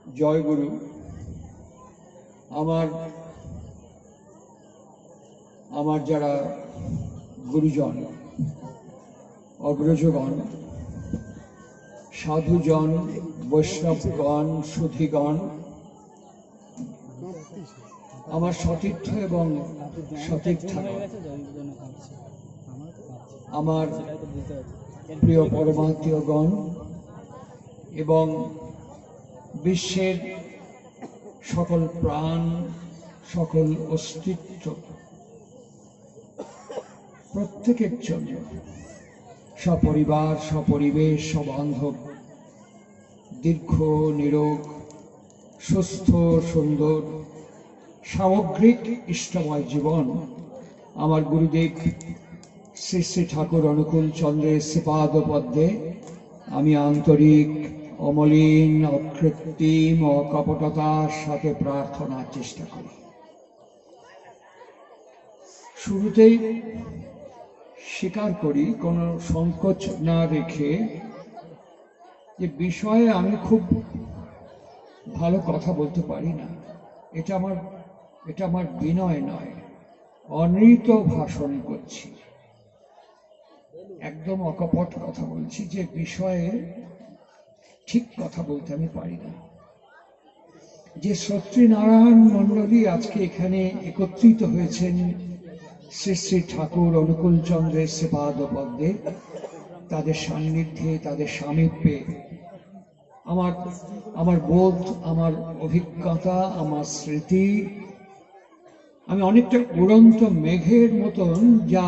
জয় গুরু। আমার আমার যারা গুরুজন, অগ্রজগণ, সাধুজন, বৈষ্ণবগণ, সুধীগণ, আমার সতীর্থ এবং সতীর্থগণ, আমার প্রিয় পরমাত্মীয়গণ এবং বিশ্বের সকল প্রাণ, সকল অস্তিত্ব, প্রত্যেকের জন্য সপরিবার, সপরিবেশ, সবান্ধব, দীর্ঘ, নিরোগ, সুস্থ, সুন্দর, সামগ্রিক ইষ্টময় জীবন আমার গুরুদেব শ্রী শ্রী ঠাকুর অনুকূল চন্দ্রের শ্রীপাদ পদ্মে আমি আন্তরিক, অমলিন, অকৃত্রিম, অকপটতার সাথে প্রার্থনার চেষ্টা করি। শুরুতেই স্বীকার করি, কোনো সংকোচ না রেখে, যে বিষয়ে আমি খুব ভালো কথা বলতে পারি না। এটা আমার বিনয় নয়, অনৃত ভাষণ করছি, একদম অকপট কথা বলছি, যে বিষয়ে ঠিক কথা বলতে আমি পারি না। যে সত্যনারায়ণ মণ্ডলী আজকে এখানে একত্রিত হয়েছেন শ্রী শ্রী ঠাকুর অনুকূল চন্দ্রের শ্রীপাদ পদ্মে, তাদের সান্নিধ্যে, তাদের সামীপ্যে আমার বোধ, আমার অভিজ্ঞতা, আমার স্মৃতি, আমি অনেকটা উড়ন্ত মেঘের মতন যা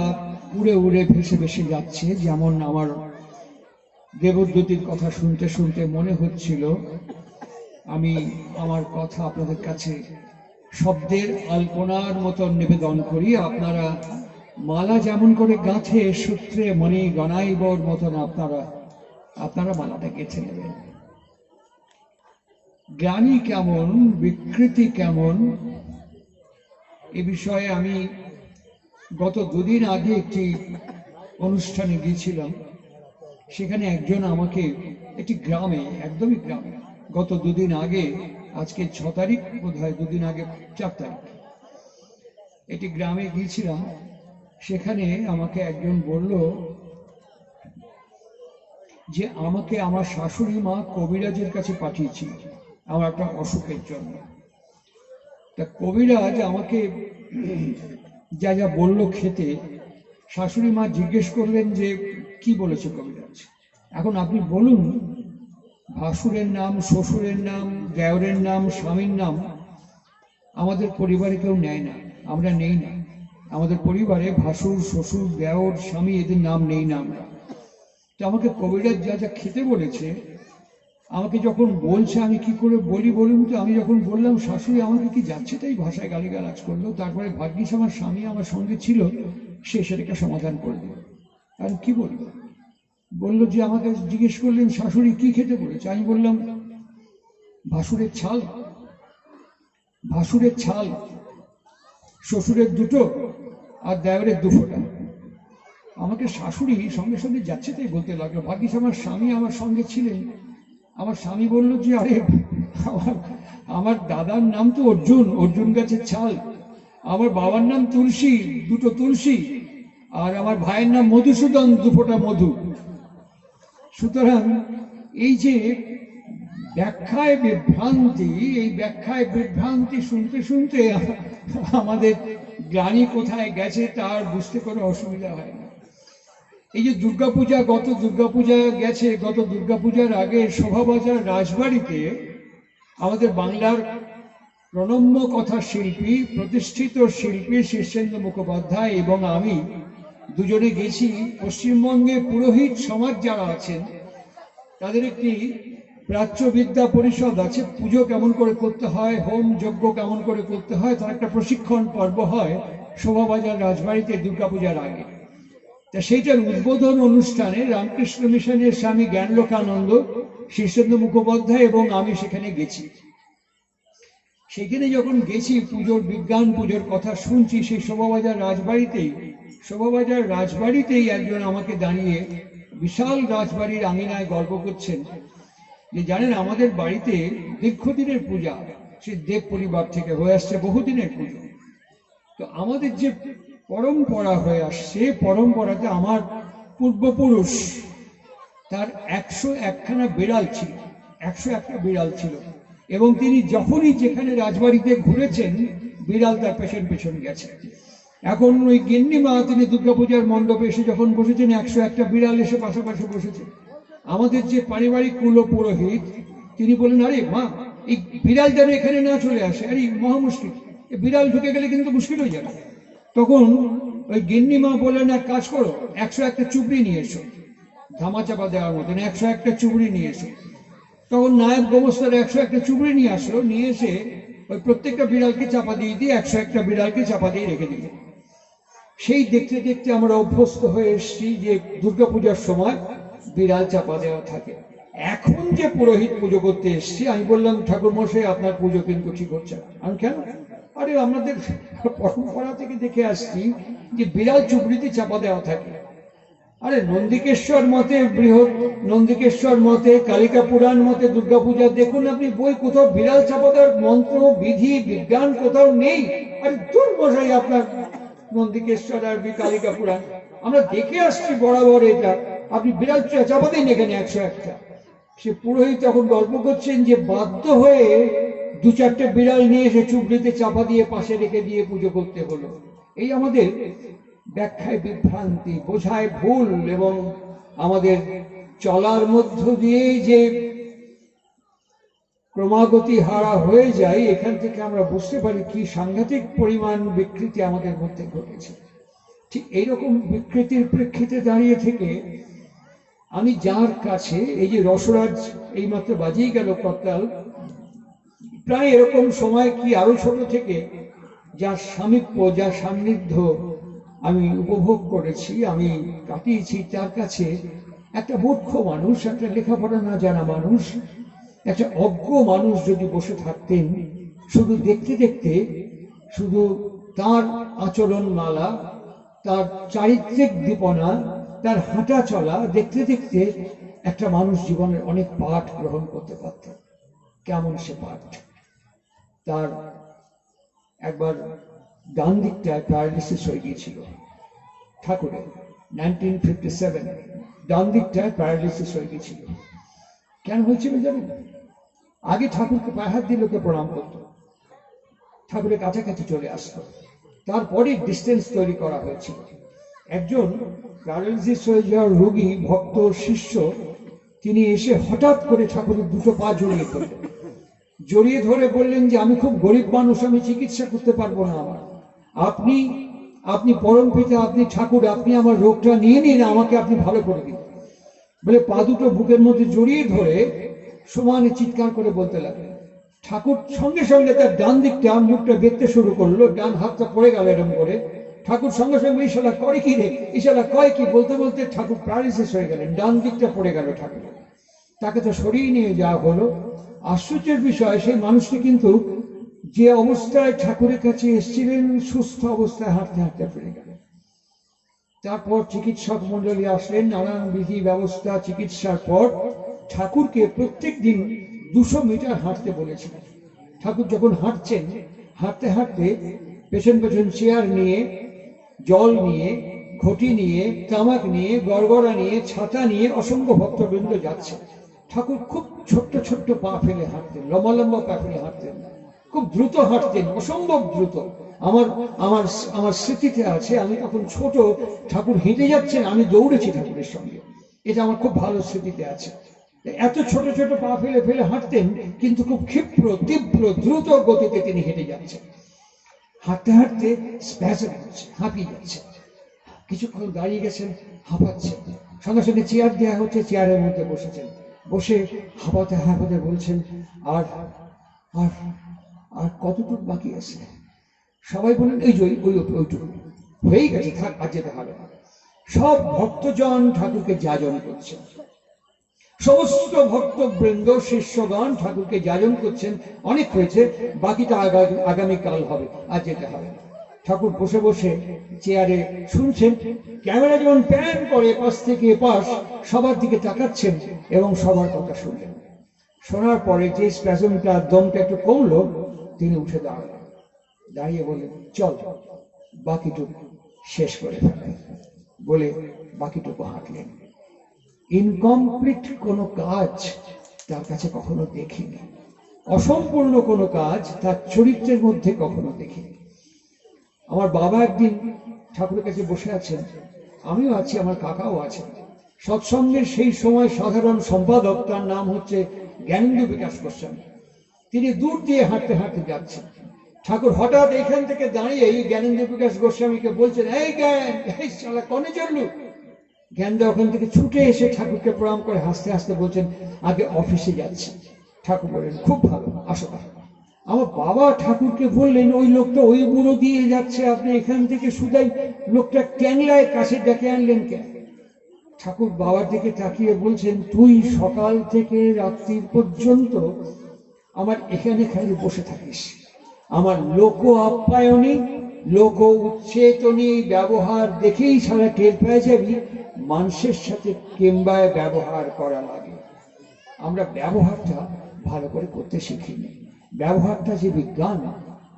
উড়ে উড়ে ভেসে ভেসে যাচ্ছে। যেমন আমার দেবদ্যুতির কথা শুনতে শুনতে মনে হচ্ছিল আমি আমার কথা আপনাদের কাছে শব্দের আলপনার মতন নিবেদন করি। আপনারা মালা যেমন করে গাঁথে সূত্রে মণি গণাইবর মতন আপনারা মালাটা গেঁথে নেবেন। জ্ঞানী কেমন, বিকৃতি কেমন, এ বিষয়ে আমি গত দুদিন আগে একটি অনুষ্ঠানে গিয়েছিলাম। সেখানে একজন আমাকে, একটি গ্রামে, একদমই গ্রামে, গত দুদিন আগে, আজকে 6 তারিখ বোধ হয়, দুদিন আগে 4 তারিখ, একটি গ্রামে গিয়েছিলাম। সেখানে আমাকে একজন বলল যে আমাকে আমার শাশুড়ি মা কবিরাজের কাছে পাঠিয়েছিল আমার একটা অসুখের জন্য। তা কবিরাজ আমাকে যা যা বলল খেতে, শাশুড়ি মা জিজ্ঞেস করলেন যে কি বলেছে কবিরাজ। এখন আপনি বলুন, ভাসুরের নাম, শ্বশুরের নাম, দেওরের নাম, স্বামীর নাম আমাদের পরিবারে কেউ নেয় না, আমরা নেই না। আমাদের পরিবারে ভাসুর, শ্বশুর, দেওর, স্বামী এদের নাম নেই না আমরা। তো আমাকে কবিরাজ যা যা খেতে বলেছে, আমাকে যখন বলছে আমি কি করে বলি বলুন তো। আমি যখন বললাম শাশুড়ি আমাকে কি যাচ্ছে তাই ভাষায় গালিগালাজ করলো। তারপরে ভাগ্যিস আমার স্বামী আমার সঙ্গে ছিল, সে সেটাকে সমাধান করে দিল। আর কি বলবো, বললো যে আমাকে জিজ্ঞেস করলেন শাশুড়ি কি খেতে বলেছে। আমি বললাম ভাসুরের ছাল, ভাসুরের ছাল, শ্বশুরের 2টো আর দেওরের 2 ফোঁটা। আমাকে শাশুড়ি সঙ্গে সঙ্গে যাচ্ছে তাই বলতে লাগলো। ভাগ্যিস আমার স্বামী আমার সঙ্গে ছিলেন। আমার স্বামী বলল যে আরে আমার দাদার নাম তো অর্জুন, অর্জুন গাছের ছাল। আমার বাবার নাম তুলসী, 2টো তুলসী। আর আমার ভাইয়ের নাম মধুসূদন, 2 ফোঁটা মধু। সুতরাং এই যে ব্যাখ্যায় বিভ্রান্তি, এই ব্যাখ্যায় বিভ্রান্তি শুনতে শুনতে আমাদের জ্ঞানী কোথায় গেছে তার বুঝতে কোনো অসুবিধা হয় না। এই যে দুর্গাপূজা, গত দুর্গাপূজা গেছে, গত দুর্গাপূজার আগে শোভাবাজার রাজবাড়িতে আমাদের বাংলার প্রণম্য কথা শিল্পী, প্রতিষ্ঠিত শিল্পী শীর্ষেন্দু মুখোপাধ্যায় এবং আমি দুজনে গেছি। পশ্চিমবঙ্গে পুরোহিত সমাজ যারা আছেন তাদের একটি প্রাচ্য বিদ্যা পরিষদ আছে। পুজো কেমন করে করতে হয়, হোম যজ্ঞ কেমন করে করতে হয়, তার একটা প্রশিক্ষণ পর্ব হয় শোভাবাজার রাজবাড়িতে দুর্গাপূজার আগে। তা সেইটার উদ্বোধন অনুষ্ঠানে রামকৃষ্ণ মিশনের স্বামী জ্ঞানলোকানন্দ, শীর্ষেন্দু মুখোপাধ্যায় এবং আমি সেখানে গেছি। সেখানে যখন গেছি, পুজোর বিজ্ঞান পুজোর কথা শুনছি, সেই শোভাবাজার রাজবাড়িতেই একজন আমাকে দাঁড়িয়ে বিশাল রাজবাড়ির আঙিনায় গল্প করছেন যে জানেন আমাদের বাড়িতে দীর্ঘদিনের পূজা, সে দেব পরিবার থেকে হয়ে আসছে বহুদিনের পুজো। তো আমাদের যে পরম্পরা হয়ে আসছে, পরম্পরাতে আমার পূর্বপুরুষ তার 101খানা বিড়াল ছিল, 101টা বিড়াল ছিল, এবং তিনি যখনই যেখানে রাজবাড়িতে ঘুরেছেন বিড়াল তার পেছন পেছন গেছে। এখন ওই গিন্নিমা তিনি দুর্গাপূজার মণ্ডপে এসে যখন বসেছেন 101টা বিড়াল এসে পাশাপাশি বসেছে। আমাদের যে পারিবারিক কুল পুরোহিত তিনি বললেন, আরে মা, এই বিড়াল যেন এখানে না চলে আসে, আরে মহা মুশকিল, বিড়াল ঢুকে গেলে কিন্তু মুশকিল হয়ে যাবে। তখন ওই গিন্নিমা বললেন, এক কাজ করো, 101টা চুবড়ি নিয়ে এসো, ধামাচাপা দেওয়ার মতন 101টা চুবড়ি নিয়ে এসো। তখন নায়ক গোমস্তার 101টা চুবড়ি নিয়ে আসলো, নিয়ে এসে ওই প্রত্যেকটা বিড়ালকে চাপা দিয়ে 101টা বিড়ালকে চাপা দিয়ে রেখে দিল। সেই দেখতে দেখতে আমরা অভ্যস্ত হয়ে এসেছি যে দুর্গাপূজার সময় বিড়াল চাপা দেওয়া থাকে। এখন যে পুরোহিত পুজো করতে এসছি, আমি বললাম, ঠাকুর মশাই আপনার পুজো কিন্তু ঠিক হচ্ছে না। আমি কেন? আরে আমাদের পরম্পরা থেকে দেখে আসছি যে বিড়াল চুবড়িতে চাপা দেওয়া থাকে। আরে নন্দিকেশ্বর মতে, বৃহৎ নন্দিকেশ্বর মতে, কালিকা পুরাণ মতে দুর্গাপূজা দেখুন আপনি বই, কোথাও বিড়াল চাপা দেওয়ার মন্ত্র বিধি বিজ্ঞান কোথাও নেই। আরে দূর মশাই আপনার নন্দিকেশ্বর আর কালিকা পুরাণ, আমরা দেখে আসছি বরাবর এটা, আপনি বিড়াল চাপা দিন এখানে 101টা। সে পুরোহিত তখন গল্প করছেন যে বাধ্য হয়ে 2-4টে বিড়াল নিয়ে এসে চুবড়িতে চাপা দিয়ে পাশে রেখে দিয়ে পুজো করতে হলো। এই আমাদের ব্যাখ্যায় বিভ্রান্তি, বোঝায় ভুল, এবং আমাদের চলার মধ্য দিয়েই যে ক্রমাগতি হারা হয়ে যায়, এখান থেকে আমরা বুঝতে পারি কি সাংঘাতিক পরিমাণ বিকৃতি আমাদের মধ্যে ঘটেছে। ঠিক এইরকম বিকৃতির প্রেক্ষিতে দাঁড়িয়ে থেকে আমি যার কাছে, এই যে রসরাজ এইমাত্র বাজিয়ে গেল করতাল, প্রায় এরকম সময় কি আরো ছোট থেকে যার সামীপ্য, যার সান্নিধ্য আমি উপভোগ করেছি, আমি কাটিয়েছি, তার কাছে একটা মূর্খ মানুষ, একটা লেখাপড়া না জানা মানুষ, একটা অজ্ঞ মানুষ যদি বসে থাকতেন, শুধু দেখতে দেখতে, শুধু তার আচরণ মালা, তার চারিত্রিক দীপনা, তার হাঁটা চলা দেখতে দেখতে একটা মানুষ জীবনের অনেক পাঠ গ্রহণ করতে পারত। কেমন সে পাঠ? তার একবার ডান দিকটায় প্যারালিসিস হয়ে গিয়েছিল ঠাকুরের, 1957 ডান দিকটায় প্যারালিসিস হয়ে গিয়েছিল। কেন হয়েছিল জানেন? আগে ঠাকুরকে পায়ে হাত দিয়ে লোকে প্রণাম করত, ঠাকুরের কাছাকাছি চলে আসতো, তারপরে ডিস্টেন্স তৈরি করা হয়েছিল। একজন প্যারালিসিস হয়ে যাওয়ার রোগী ভক্ত শিষ্য, তিনি এসে হঠাৎ করে ঠাকুরের দুটো পা জড়িয়ে ধরে বললেন যে আমি খুব গরিব মানুষ, আমি চিকিৎসা করতে পারবো না, আমার আপনি পরম পিতা, আপনি ঠাকুর, আপনি আমার রোগটা নিয়ে নিন, আমাকে আপনি ভালো করে দিন। বলে পা দুটো বুকের মধ্যে জড়িয়ে ধরে সমানে চিৎকার করে বলতে লাগলেন। ঠাকুর সঙ্গে সঙ্গে তার ডান দিকটা মুখটা দেখতে শুরু করলো, ডান হাতটা পড়ে গেল এরকম করে। ঠাকুর সঙ্গে সঙ্গে ইশারা করে কি রে, ইশারা কয় কি, বলতে বলতে ঠাকুর প্যারালিসিস হয়ে গেলেন, ডান দিকটা পড়ে গেল ঠাকুর। তাকে তো সরিয়ে নিয়ে যাওয়া হলো। আশ্চর্যের বিষয়, সেই মানুষটি কিন্তু যে অবস্থায় ঠাকুরের কাছে এসেছিলেন, সুস্থ অবস্থায় হাঁটতে হাঁটতে ফিরে গেলেন। তারপর চিকিৎসক মন্ডলী আসলেন, নানান বিধি ব্যবস্থা, চিকিৎসার পর ঠাকুরকে প্রত্যেক দিন 200 মিটার হাঁটতে বলেছিলেন। ঠাকুর যখন হাঁটছেন, হাঁটতে হাঁটতে পেছন পেছন চেয়ার নিয়ে, জল নিয়ে, ঘটি নিয়ে, তামাক নিয়ে, গড়গড়া নিয়ে, ছাতা নিয়ে অসংখ্য ভক্তবৃন্দ যাচ্ছে। ঠাকুর খুব ছোট্ট ছোট্ট পা ফেলে হাঁটতেন, লম্বা লম্বা পা ফেলে হাঁটতেন, খুব দ্রুত হাঁটতেন, অসম্ভব দ্রুত। আমার স্মৃতিতে আছে, আমি তখন ছোট, ঠাকুর হেঁটে যাচ্ছেন, আমি দৌড়েছি ঠাকুরের সঙ্গে, এটা আমার খুব ভালো স্মৃতিতে আছে। এত ছোট ছোট পা ফেলে ফেলে হাঁটতেন, কিন্তু খুব ক্ষিপ্র, তীব্র, দ্রুত গতিতে তিনি হেঁটে যাচ্ছেন। হাঁটতে হাঁটতে স্প্যাজম হচ্ছে, হাঁপিয়ে যাচ্ছে, কিছুক্ষণ দাঁড়িয়ে গেছেন, হাঁপাচ্ছেন, সঙ্গে সঙ্গে চেয়ার দেওয়া হচ্ছে, চেয়ারের মধ্যে বসেছেন, বসে হাঁপাতে হাঁপাতে বলছেন, আর আর আর কতটুকু বাকি আছে? সবাই বলেন এই যে ওইটুকু হয়েই গেছে, থাক, আর যেতে হবে না। সব ভক্তজন ঠাকুরকে যাজন করছেন, সমস্ত ভক্তবৃন্দ শিষ্যগণ ঠাকুরকে যাজন করছেন, অনেক হয়েছে, বাকিটা আগামীকাল হবে, আর যেতে হবে না। ঠাকুর বসে বসে চেয়ারে শুনছেন, ক্যামেরা যেমন প্যান করে পাশ থেকে পাশ, সবার দিকে তাকাচ্ছেন এবং সবার কথা শুনলেন। শোনার পরে যে স্প্যাজমটা, দমটা একটু কমলো, তিনি উঠে দাঁড়ালেন, দাঁড়িয়ে বললেন, চল বাকিটুকু শেষ করে ফেলে, বলে বাকিটুকু হাঁটলেন। ইনকমপ্লিট কোনো কাজ তার কাছে কখনো দেখিনি, অসম্পূর্ণ কোনো কাজ তার চরিত্রের মধ্যে কখনো দেখিনি। আমার বাবা একদিন ঠাকুরের কাছে বসে আছেন, আমিও আছি, আমার কাকাও আছেন। সৎসঙ্গের সেই সময় সাধারণ সম্পাদক, তার নাম হচ্ছে জ্ঞানেন্দ্র বিকাশ গোস্বামী। তিনি দূর দিয়ে হাঁটতে হাঁটতে যাচ্ছেন। ঠাকুর হঠাৎ এখান থেকে দাঁড়িয়ে জ্ঞানেন্দ্র বিকাশ গোস্বামীকে বলছেন, এই জ্ঞান, এই শালা কনে চললু। জ্ঞানদা ওখান থেকে ছুটে এসে ঠাকুরকে প্রণাম করে হাসতে হাসতে বলছেন, আগে অফিসে যাচ্ছি। ঠাকুর বললেন, খুব ভালো, আসো। আমার বাবা ঠাকুরকে বললেন, ওই লোকটা ওই বুড়ো দিয়ে যাচ্ছে, আপনি এখান থেকে শুধাই লোকটা ক্যাংলায় কাছে ডেকে আনলেন কেন? ঠাকুর বাবার দিকে তাকিয়ে বলছেন, তুই সকাল থেকে রাত্রির পর্যন্ত আমার এখানে খালি বসে থাকিস, আমার লোক আপ্যায়নী, লোক উচ্চেতনী ব্যবহার দেখেই সারা টের পেয়ে যাবি মানুষের সাথে কেমবায় ব্যবহার করা লাগে। আমরা ব্যবহারটা ভালো করে করতে শিখিনি। ব্যবহারটা যে বিজ্ঞান,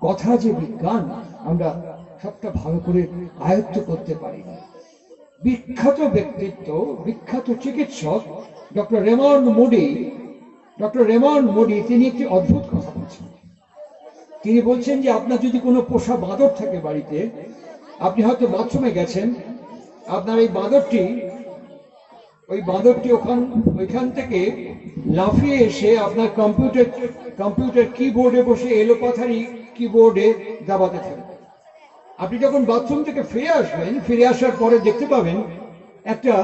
কথা যে বিজ্ঞান, আমরা সবটা ভালো করে আয়ত্ত করতে পারি না। বিখ্যাত ব্যক্তিত্ব, বিখ্যাত চিকিৎসক ডক্টর রেমন্ড মোডি, তিনি একটি অদ্ভুত কথা বলছেন। তিনি বলছেন যে আপনার যদি কোনো পোষা বাঁদর থাকে বাড়িতে, আপনি হয়তো বাথরুমে গেছেন, আপনার এই বাঁদরটি ওইখান থেকে লাফিয়ে এসে আপনার কম্পিউটার কিবোর্ডে বসে এলোপাথারি কিবোর্ডে দাবাতে থাকবে। আপনি যখন বাথরুম থেকে ফিরে আসবেন, ফিরে আসার পরে দেখতে পাবেন একটা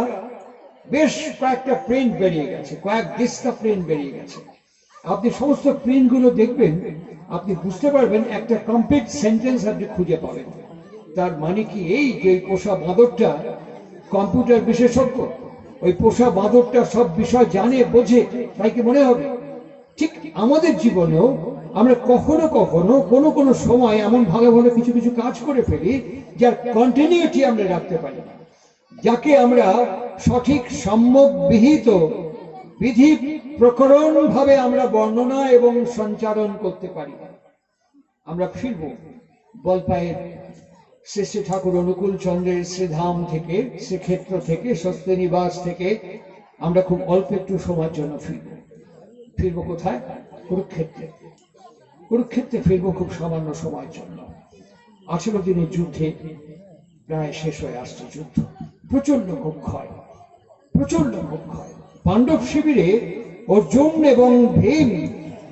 বেশ কয়েকটা প্রিন্ট বেরিয়ে গেছে, কয়েক দিস্তা প্রিন্ট বেরিয়ে গেছে। আপনি সমস্ত প্রিন্টগুলো দেখবেন, আপনি বুঝতে পারবেন একটা কমপ্লিট সেন্টেন্স আপনি খুঁজে পাবেন। তার মানে কি এই যে পোষা বাঁদরটা কম্পিউটার বিশেষজ্ঞ, ওই পোষা বাঁদরটা সব বিষয় জানে, বোঝে, তাই কি মনে হবে? ঠিক আমাদের জীবনেও আমরা কখনো কখনো কোনো সময় এমন ভালো ভালো কিছু কিছু কাজ করে ফেলি যার কন্টিনিউটি আমরা রাখতে পারি না, যাকে আমরা সঠিক সম্যক বিহিত বিধি প্রকরণ ভাবে আমরা বর্ণনা এবং সঞ্চারণ করতে পারি না। আমরা ফিরব বলপায়ের শ্রী শ্রী ঠাকুর অনুকূল চন্দ্রের শ্রীধাম থেকে, শ্রীক্ষেত্র থেকে, স্বস্তি নিবাস থেকে আমরা খুব অল্প একটু সময়ের জন্য ফিরবো কোথায়? কুরুক্ষেত্রে ফিরবো খুব সামান্য সময়ের জন্য। 18 দিনের যুদ্ধে প্রায় শেষ হয়ে আসছে যুদ্ধ, প্রচন্ড খুব ক্ষয়। পাণ্ডব শিবিরে অর্জুন এবং ভীম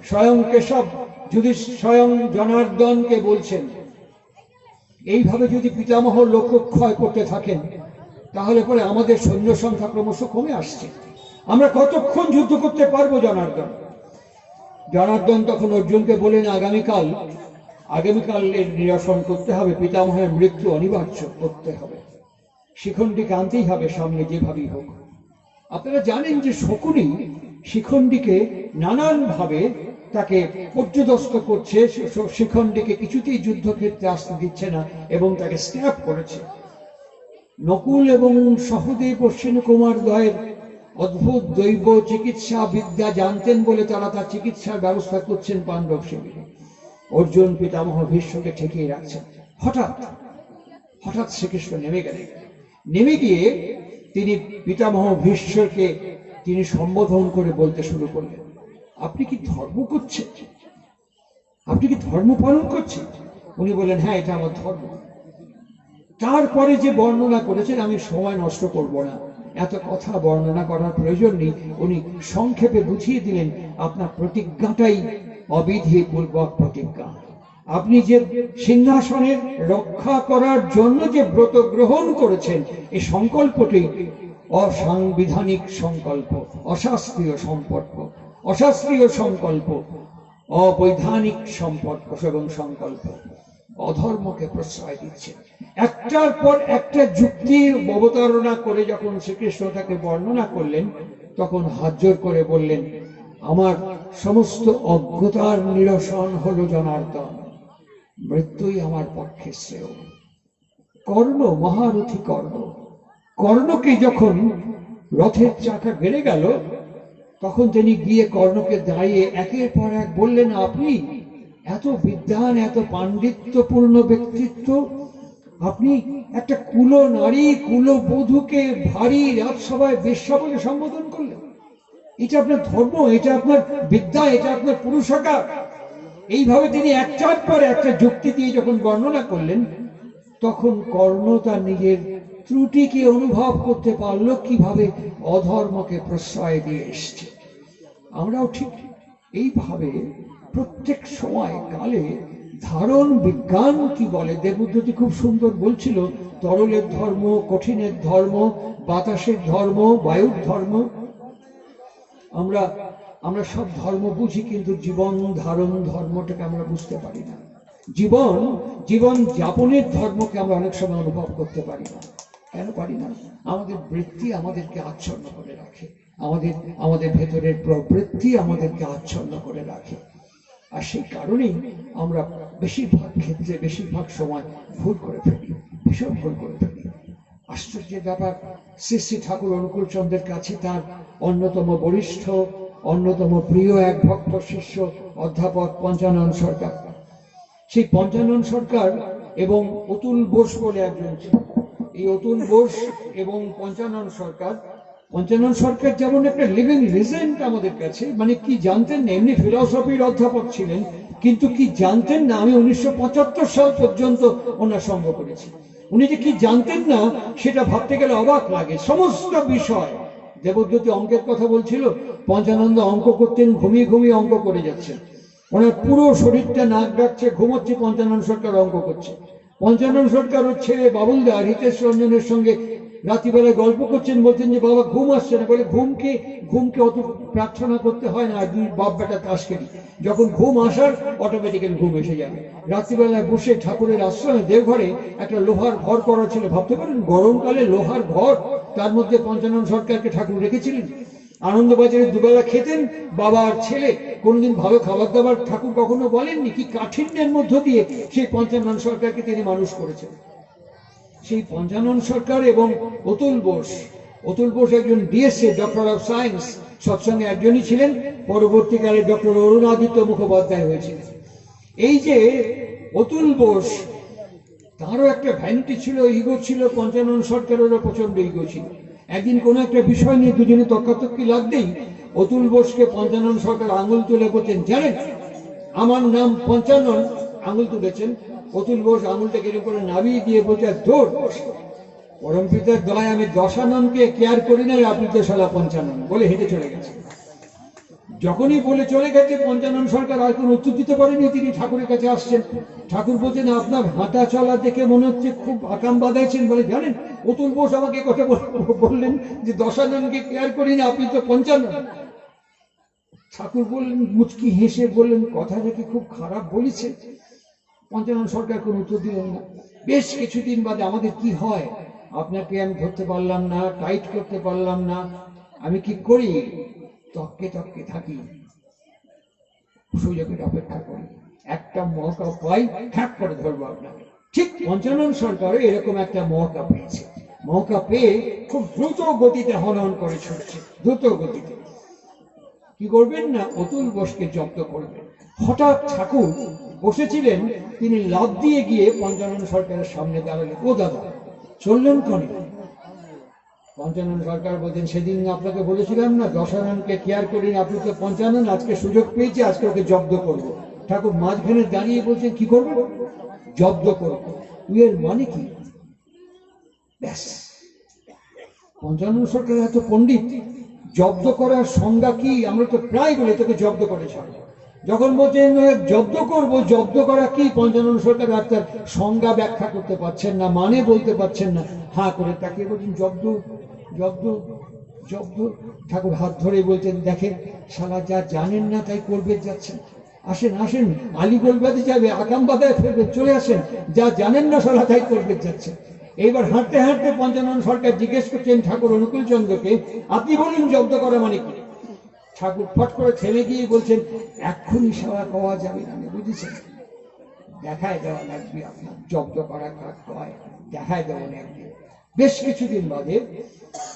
স্বয়ং কেশব যদি স্বয়ং জনার্দনকে বলছেন, এইভাবে যদি পিতামহ লোকক্ষয় করতে থাকেন তাহলে পরে আমাদের সৈন্য সংখ্যা ক্রমশ কমে আসছে, আমরা কতক্ষণ যুদ্ধ করতে পারবো? জনার্দন তখন অর্জুনকে বলেন, আগামীকাল এর নিরসন করতে হবে, পিতামহের মৃত্যু অনিবার্য করতে হবে, শিখণ্ডীকে আনতেই হবে সামনে যেভাবেই হোক। আপনারা জানেন যে শকুনি শিখণ্ডীকে নানান ভাবে তাকে পর্যদস্ত করছে, শিখণ্ডীকে কিছুতেই যুদ্ধক্ষেত্রে আসতে দিচ্ছে না এবং তাকে স্ট্যাপ করেছে। নকুল এবং সহদেব অশ্বিনী কুমার দ্বয়ের অদ্ভুত দৈব চিকিৎসা বিদ্যা জানতেন বলে তারা তার চিকিৎসার ব্যবস্থা করছেন পাণ্ডব শিবিরে। অর্জুন পিতামহ ভীষ্মকে ঠেকিয়ে রাখছেন। হঠাৎ শ্রীকৃষ্ণ নেমে গিয়ে তিনি পিতামহ ভীষ্মকে তিনি সম্বোধন করে বলতে শুরু করলেন, আপনি কি ধর্ম করছেন? আপনি কি ধর্ম পালন করছেন? উনি বললেন, হ্যাঁ, এটা আমার ধর্ম। তারপরে যে বর্ণনা করেছেন, আমি সময় নষ্ট করব না, এত কথা বর্ণনা করার প্রয়োজন নেই। উনি সংক্ষেপে বুঝিয়ে দিলেন, আপনার প্রতিজ্ঞাটাই অবিধি পূর্বক প্রতিজ্ঞা। আপনি যে সিংহাসনের রক্ষা করার জন্য যে ব্রত গ্রহণ করেছেন, এই সংকল্পটি অসাংবিধানিক সংকল্প, অশাস্ত্রীয় সংকল্প, অবৈধানিক সম্পর্ক এবং সংকল্প, অধর্মকে প্রশ্রয় দিচ্ছে। একটার পর একটা যুক্তির অবতারণা করে যখন শ্রীকৃষ্ণ তাকে বর্ণনা করলেন, তখন হাত জোর করে বললেন, আমার সমস্ত অজ্ঞতার নিরসন হলো জনার্দন, মৃত্যুই আমার পক্ষে শ্রেয়। কর্ণ, মহারথী কর্ণকে যখন রথের চাকা গেড়ে গেল, তখন তিনি গিয়ে কর্ণকে দাঁড়িয়ে একের পর এক বললেন, আপনি এত বিদ্বান, এত পাণ্ডিত্যপূর্ণ ব্যক্তিত্ব, আপনি একটা কুলো নারী, কুলো বধূকে ভারী রাজসভায় বেশ্যা বলে সম্বোধন করলেন? এটা আপনার ধর্ম, এটা আপনার বিদ্যা, এটা আপনার পুরুষাকার? এইভাবে তিনি একটার পর একটা যুক্তি দিয়ে যখন বর্ণনা করলেন, তখন কর্ণ তার নিজের ত্রুটিকে অনুভব করতে পারল, কিভাবে অধর্মকে প্রশ্রয় দিয়ে এসছে। আমরাও ঠিক এইভাবে প্রত্যেক সময় কালে ধারণ বিজ্ঞান কি বলে, দেবুদ্ধতি খুব সুন্দর বলছিল, তরলের ধর্ম, কঠিনের ধর্ম, বাতাসের ধর্ম, বায়ুর ধর্ম। আমরা আমরা সব ধর্ম বুঝি, কিন্তু জীবন ধারণ ধর্মটাকে আমরা বুঝতে পারি না। জীবন যাপনের ধর্মকে আমরা অনেক সময় অনুভব করতে পারি না। কেন পারি না? আমাদের বৃত্তি আমাদেরকে আচ্ছন্ন করে রাখে, আমাদের ভেতরের প্রবৃত্তি আমাদেরকে আচ্ছন্ন করে রাখে। আর সেই কারণেই আমরা বেশিরভাগ ক্ষেত্রে, বেশিরভাগ সময় ভুল করে ফেলি, ভীষণ ভুল করে ফেলি। আশ্চর্যের ব্যাপার, শ্রী শ্রী ঠাকুর অনুকূল চন্দ্রের কাছে তার অন্যতম বরিষ্ঠ, অন্যতম প্রিয় এক ভক্ত শিষ্য অধ্যাপক পঞ্চানন সরকার। সেই পঞ্চানন সরকার এবং অতুল বোস বলে একজন ছিল। এই অতুল বোস এবং পঞ্চানন সরকার যেমন একটা লিভিং লিজেন্ড আমাদের কাছে, মানে কি জানতেন না, এমনি ফিলসফির অধ্যাপক ছিলেন, কিন্তু কি জানতেন না, আমি 1975 সাল পর্যন্ত ওনার সঙ্গ করেছি। উনি যে কি জানতেন না সেটা ভাবতে গেলে অবাক লাগে। সমস্ত বিষয়, দেবদ্যুতি অঙ্কের কথা বলছিল, পঞ্চানন্দ অঙ্ক করতেন, ঘুমিয়ে ঘুমিয়ে অঙ্ক করে যাচ্ছেন, ওনার পুরো শরীরটা নাক ডাকছে, ঘুমোচ্ছে, পঞ্চানন সরকার অঙ্ক করছে। পঞ্চানন সরকার ওর ছেলে বাবুলদা হিতেশ রঞ্জনের সঙ্গে রাত্রিবেলায় গল্প করছেন, বলছেন যে বাবা ঘুম আসছে না। বলে ঘুমকে অত প্রার্থনা করতে হয় না, দুই বাপ বেটা তাস খেলি, যখন ঘুম আসার অটোমেটিক্যালি ঘুম এসে যাবে। রাত্রিবেলায় বসে ঠাকুরের আশ্রমে দেওঘরে একটা লোহার ঘর করা ছিল, ভাবতে পারেন গরমকালে লোহার ঘর, তার মধ্যে পঞ্চানন সরকারকে ঠাকুর রেখেছিলেন। আনন্দবাজারে দুবেলা খেতেন বাবা আর ছেলে, কোনোদিন ভালো খাবার দাবার ঠাকুর কখনো বলেননি। কি কাঠিন্যের মধ্য দিয়ে সেই পঞ্চানন সরকারকে তিনি মানুষ করেছেন। সেই পঞ্চানন সরকার এবং অতুল বোস একজন ডিএসসি, ডক্টর অফ সায়েন্স, সৎসঙ্গে একজনই ছিলেন। পরবর্তীকালে ডক্টর অরুণাদিত্য মুখোপাধ্যায় হয়েছিলেন। এই যে অতুল বোস, তারও একটা ভ্যানিটি ছিল, ইগো ছিল। পঞ্চানন সরকারেরও প্রচন্ড ইগো ছিল। একদিন কোনো একটা বিষয় নিয়ে দুজনে তর্কাতর্কি লাগতেই অতুল বোসকে পঞ্চানন সরকার আঙুল তুলে বলছেন, জানেন আমার নাম পঞ্চানন। আঙুল তুলেছেন, অতুল বোস আঙুলটাকে এরকম করে নামিয়ে দিয়ে বলছে, দৌড় পরম পিতার দয়, আমি দশাননকে কেয়ার করি না, আপনি তো শালা পঞ্চানন, বলে হেঁটে চলে গেছে। যখনই বলে চলে গেছে, পঞ্চানন সরকার আর কোনো উত্তর দিতে পারেনি। তিনি ঠাকুরের কাছে আসছেন। ঠাকুর বলছেন, আপনার হাঁটা চলা দেখে মনে হচ্ছে খুব আকাম বাঁধাইছেন। বলে, জানেন অতুল বোস আমাকে কথা বললেন যে দশাননকে কেয়ার করি না, আপনি তো পঞ্চানন। ঠাকুর বললেন, মুচকি হেসে বললেন, কথা নাকি খুব খারাপ বলেছে। পঞ্চানন সরকার কোনো উত্তর দিলেন না। বেশ কিছুদিন বাদে আমাদের কি হয়, আপনাকে আমি ধরতে পারলাম না, টাইট করতে পারলাম না, আমি কি করি, তককে থাকি, সুযোগের অপেক্ষা করি, একটা মৌকা পাই, হ্যাক করে ধরবো আপনাকে। ঠিক পঞ্চানন সরকারও এরকম একটা মৌকা পেয়েছে। মৌকা পেয়ে খুব দ্রুত গতিতে হনন করে ছুটছে, দ্রুত গতিতে। কি করবেন না, অতুল বোসকে জব্দ করবেন। হঠাৎ ঠাকুর বসেছিলেন, তিনি লাফ দিয়ে গিয়ে পঞ্চানন সরকারের সামনে দাঁড়ালেন। ও দাদা, চললেন কনে? পঞ্চানন সরকার বলছেন, সেদিন আপনাকে বলেছিলাম না দশাননকে কেয়ার করিনি, আপনি তো পঞ্চানন, আজকে সুযোগ পেয়েছি, আজকে ওকে জব্দ করবো। ঠাকুর মাঝখানে দাঁড়িয়ে বলছেন, কি করবে? জব্দ করবো। তুই এর মানে কি? ব্যাস, পঞ্চানন সরকার এত পণ্ডিত, জব্দ করার সংজ্ঞা কি আমরা তো প্রায় বলে তোকে জব্দ করে ছাড়বো। যখন বলছেন জব্দ করবো, জব্দ করা কি, পঞ্চানন সরকার আর তার সংজ্ঞা ব্যাখ্যা করতে পারছেন না, মানে বলতে পারছেন না, হা করে তাকিয়ে বলছেন, জব্দ জব্দ জব্দ। ঠাকুর হাত ধরে বলছেন, দেখেন শালা যা জানেন না তাই করবে যাচ্ছেন, আসেন আলিগোলবাদে যাবে, আকাম বাদায় ফেলবে, চলে আসেন, যা জানেন না শালা তাই করবে যাচ্ছেন। এইবার হাঁটতে হাঁটতে পঞ্চানন সরকার জিজ্ঞেস করছেন ঠাকুর অনুকূল চন্দ্রকে, আপনি বলুন জব্দ করা মানে কি? ঠাকুর ফট করে থেমে গিয়ে বলছেন, এক্ষুনি সেবা পাওয়া যাবে না, বুঝেছেন, দেখায় দেওয়া লাগবে আপনার, জব্দ করা কাজ হয়, দেখায় দেওয়া লাগবে। বেশ কিছুদিন বাদে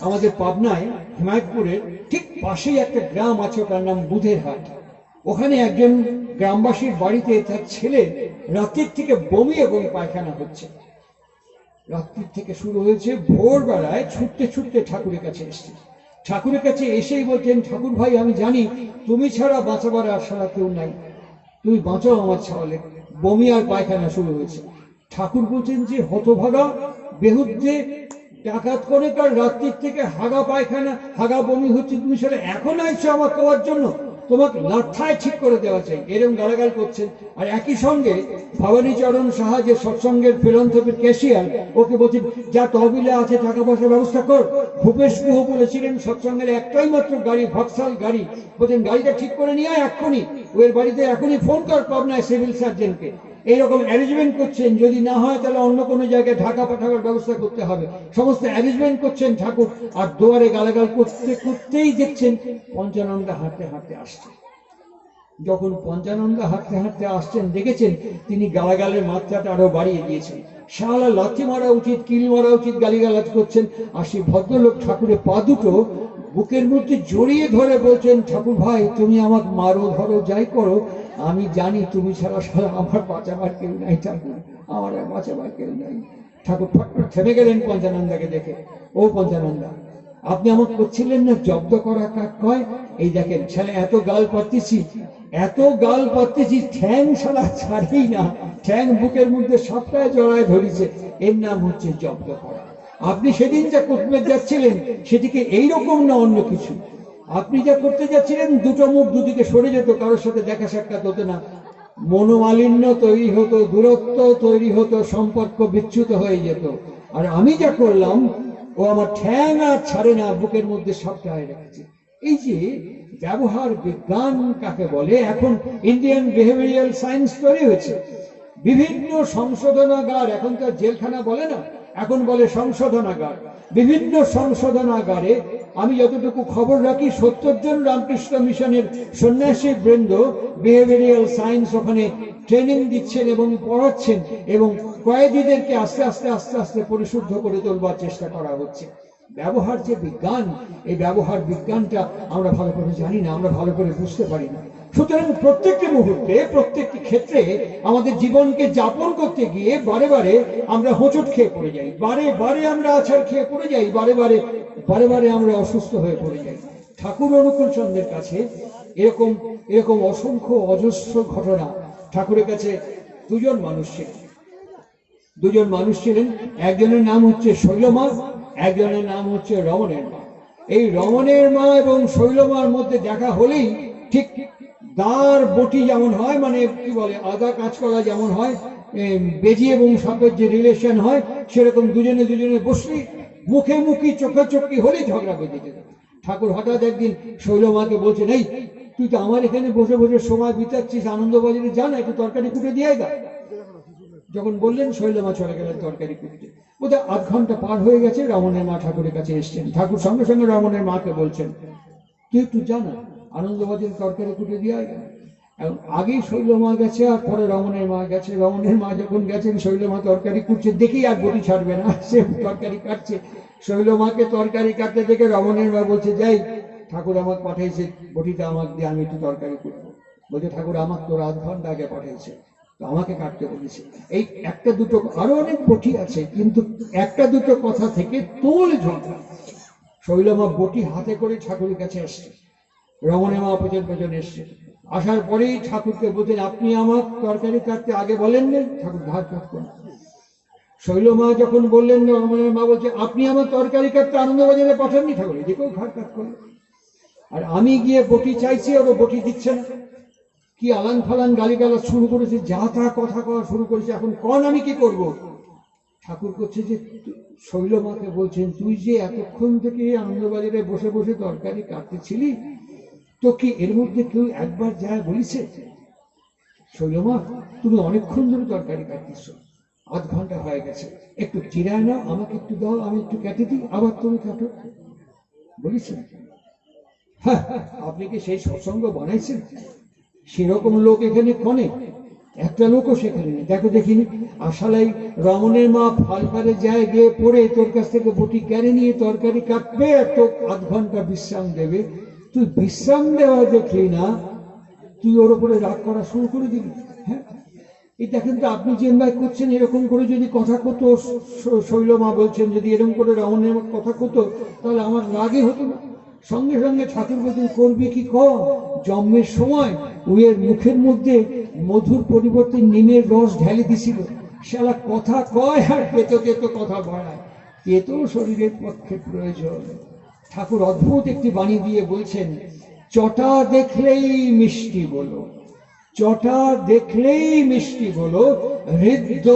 আমাদের পাবনায় হিমায়তপুরের ঠিক পাশেই একটা গ্রাম আছে, তার নাম বুধের হাট। ওখানে একজন গ্রামবাসীর বাড়িতে তার ছেলে রাত্রির থেকে বমি এবং পায়খানা হচ্ছে। রাত্রির থেকে শুরু হয়েছে, ভোরবেলায় ছুটতে ছুটতে ঠাকুরের কাছে এসছে। ঠাকুরের কাছে এসেই বলছেন, ঠাকুর ভাই আমি জানি তুমি ছাড়া বাঁচাবার আর সারা কেউ নাই, তুমি বাঁচাও আমার ছাওয়ালে, বমি আর পায়খানা শুরু হয়েছে। ঠাকুর বলছেন যে হতভাগা বেহুদ্দে ডাকাত করে কার রাত্রির থেকে হাগা পায়খানা হাগা বমি হচ্ছে, তুমি সেটা এখন আইছো আমার খাওয়ার জন্য, তোমাকে লাথায় ঠিক করে দেওয়া চাই, এরকম গালাগাল করছেন। আর একই সঙ্গে ভবানীচরণ সাহা যে সৎসঙ্গের ফিলন্থ্রপির ক্যাশিয়ার, ওকে বলছেন যা তহবিলে আছে টাকা পয়সার ব্যবস্থা কর। ভূপেশ গুহ বলেছিলেন সৎসঙ্গের একটাই মাত্র গাড়ি, ভক্সাল গাড়ি, বলছেন গাড়িটা ঠিক করে নিয়ে আয় এক্ষুনি, ওর বাড়িতে এখনই ফোন কর পাবনায় সিভিল সার্জনকে। এইরকম অ্যারেঞ্জমেন্ট করছেন, যদি না হয় তাহলে অন্য কোনো জায়গায় ঢাকা পাঠাবার ব্যবস্থা করতে হবে। সমস্ত অ্যারেঞ্জমেন্ট করছেন ঠাকুর, আর দুয়ারে গালাগাল করতে করতেই দেখছেন পঞ্চানন্দা হাঁটতে হাঁটতে আসছে। যখন পঞ্চানন্দা হাঁটতে হাঁটতে আসছেন দেখেছেন তিনি গালাগালের মাত্রাটা আরো বাড়িয়ে দিয়েছেন। শালা লাথি মারা উচিত, কিল মারা উচিত, গালিগালাজ করছেন। আর সেই ভদ্রলোক ঠাকুরের পা দুটো বুকের মধ্যে জড়িয়ে ধরে বলছেন, ঠাকুর ভাই তুমি আমাকে মারো ধরো যাই করো, আমি জানি তুমি ছাড়া সারা আমার বাঁচাবার কেউ নাই, ঠাকুর আমার আর বাঁচাবার কেউ নাই। ঠাকুর ফট করে থেমে গেলেন পঞ্চানন্দাকে দেখে। ও পঞ্চানন্দা, আপনি আমাকে করছিলেন না জব্দ করা কাক কয়, এই দেখেন ছেলে এত গাল পাচ্ছি, এত গাল পাচ্ছি, ঠ্যাং সারা ছাড়েই না, ঠ্যাং বুকের মধ্যে সবটায় জড়ায় ধরেছে, এর নাম হচ্ছে জব্দ করা। আপনি সেদিন যা করতে যাচ্ছিলেন সেটিকে এইরকম না অন্য কিছু। আপনি যা করতে যাচ্ছিলেন দুটো মুখ দুদিকে সরে যেত, কারোর সাথে দেখা সাক্ষাৎ হতো না, মনোমালিন্য তৈরি হতো, দূরত্ব তৈরি হতো, সম্পর্ক বিচ্যুত হয়ে যেত। আর আমি যা করলাম ও আমার ঠ্যাং আর ছাড়ে না, বুকের মধ্যে সবটায় রেখেছে। এই যে ব্যবহার বিজ্ঞান কাকে বলে, এখন ইন্ডিয়ান বিহেভিয়ারাল সায়েন্স তৈরি হয়েছে, বিভিন্ন সংশোধনাগার, এখন তো জেলখানা বলে না, এখন বলে সংশোধনাগার। বিভিন্ন সংশোধনাগারে আমি যতটুকু খবর রাখি 70 জন রামকৃষ্ণ মিশনের সন্ন্যাসী বৃন্দ বিহেভিয়ারাল সায়েন্স ওখানে ট্রেনিং দিচ্ছেন এবং পড়াচ্ছেন, এবং কয়েদিদেরকে আস্তে আস্তে আস্তে আস্তে পরিশুদ্ধ করে তোলবার চেষ্টা করা হচ্ছে। ব্যবহার যে বিজ্ঞান, এই ব্যবহার বিজ্ঞানটা আমরা ভালো করে জানি না, আমরা ভালো করে বুঝতে পারি না। সুতরাং প্রত্যেকটি মুহূর্তে প্রত্যেকটি ক্ষেত্রে আমাদের জীবনকে যাপন করতে গিয়ে বারে বারে আমরা হোঁচট খেয়ে পড়ে যাই, বারে বারে আমরা আছাড় খেয়ে পড়ে যাই, বারে বারে আমরা অসুস্থ হয়ে পড়ে যাই। ঠাকুর অনুকূল চন্দ্রের কাছে এরকম এরকম অসংখ্য অজস্র ঘটনা। ঠাকুরের কাছে দুজন মানুষ ছিলেন, একজনের নাম হচ্ছে শৈলমা, একজনের নাম হচ্ছে রমণের মা। এই রমণের মা এবং শৈলমার মধ্যে দেখা হলেই ঠিক দাঁড় বটি যেমন হয়, মানে কি বলে আদা কাঁচকলা যেমন হয়, বেজি এবং সাপের যে রিলেশন হয়, সেরকম দুজনে বসলেই মুখে মুখি চোখে চোখি হলেই ঝগড়া বেঁধে যেত। ঠাকুর হঠাৎ একদিন শৈলমাকে বলছেন, এই তুই তো আমার এখানে বসে বসে সময় বিতাচ্ছিস, আনন্দবাজারে যা না, একটু তরকারি কুটে দিয়ে গা। যখন বললেন শৈলমা চলে গেলেন তরকারি কুটতে। বোধহয় আধ ঘন্টা পার হয়ে গেছে, রমণের মা ঠাকুরের কাছে এসছেন। ঠাকুর সঙ্গে সঙ্গে রমণের মাকে বলছেন, তুই একটু জানা আনন্দবাজারে তরকারি কুটে দিয়ে গেল। আগেই শৈলমা গেছে আর পরে রমণের মা গেছে। রমণের মা যখন গেছেন শৈলমা তরকারি কুটছে, দেখি আর বটি ছাড়বে না, সে তরকারি কাটছে। শৈলমাকে তরকারি কাটতে দেখে রমণের মা বলছে, যাই ঠাকুর আমাকে পাঠাইছে, বটিটা আমাকে দিয়ে আমি একটু তরকারি কুটবো। বলছে, ঠাকুর আমাকে তোর আধ ঘন্টা আগে পাঠাইছে, তো আমাকে কাটতে বলেছে। এই একটা দুটো আরো অনেক বটি আছে, কিন্তু একটা দুটো কথা থেকে তোল ঝগড়া। শৈলমা বটি হাতে করে ঠাকুরের কাছে এসছে, রমণের মা পেছন পেছন এসছে। আসার পরেই ঠাকুরকে বলছেন, আপনি আমার তরকারি কাটতে আগে বলেন না। ঠাকুর ঘাট কাট করেন। শৈলমা যখন বললেন, রমণের মা বলছে, আপনি আমার তরকারি কাটতে আনন্দবাজারে পাঠাননি। ঠাকুর এদিকেও ঘাট কাট করলেন। আর আমি গিয়ে বটি চাইছি, ওরা বটি দিচ্ছে না। কি আলান ফালান গালিগালাজ শুরু করেছে, যা তা কথা কওয়া শুরু করেছে। এখন কন আমি কি করব? ঠাকুর করছে যে শৈলমাকে বলছেন, তুই যে এতক্ষণ থেকে আনন্দবাজারে বসে বসে তরকারি কাটতেছিলি, তো কি এর মধ্যে কেউ একবার যায় বলিছে? শৈলমা, তুমি অনেকক্ষণ ধরে তরকারি কাটতেছ, আধ ঘন্টা হয়ে গেছে, একটু জিরায় নাও, আমাকে একটু দাও, আমি একটু কেটে দিই, আবার তুমি কাটো, বলিছে? হ্যাঁ, আপনি কি সেই সৎসঙ্গ বানাইছেন? সেরকম লোক এখানে কনে? একটা লোকও সেখানে নেই। দেখো দেখিনি আশালাই রমণের মা ফালপারে যায়, গিয়ে পড়ে তোর কাছ থেকে বটি কেড়ে নিয়ে তরকারি কাটবে আর তো আধ ঘন্টা বিশ্রাম দেবে। তুই বিশ্রাম দেওয়া দেখলি না, তুই ওর উপরে রাগ করা শুরু করে দিবি। হ্যাঁ, এই দেখেন তো আপনি যে করছেন, এরকম করে যদি কথা কত, শৈলমা বলছেন যদি এরকম করে রমণের কথা কত, তাহলে আমার রাগই হতো না। সঙ্গে সঙ্গে ঠাকুর বলতেন করবি কি কর, জন্মের সময় ওর মুখের মধ্যে মধুর পরিবর্তে নিমের রস ঢেলে দিছিল। শালা কথা কয় আর পেতো পেতো কথা বাড়ায়, পেতো শরীরের পক্ষে প্রয়োজন। ঠাকুর অদ্ভুত একটি বাণী দিয়ে বলছেন, চটা দেখলেই মিষ্টি বলো, চটা দেখলেই মিষ্টি বলো, হৃদ্য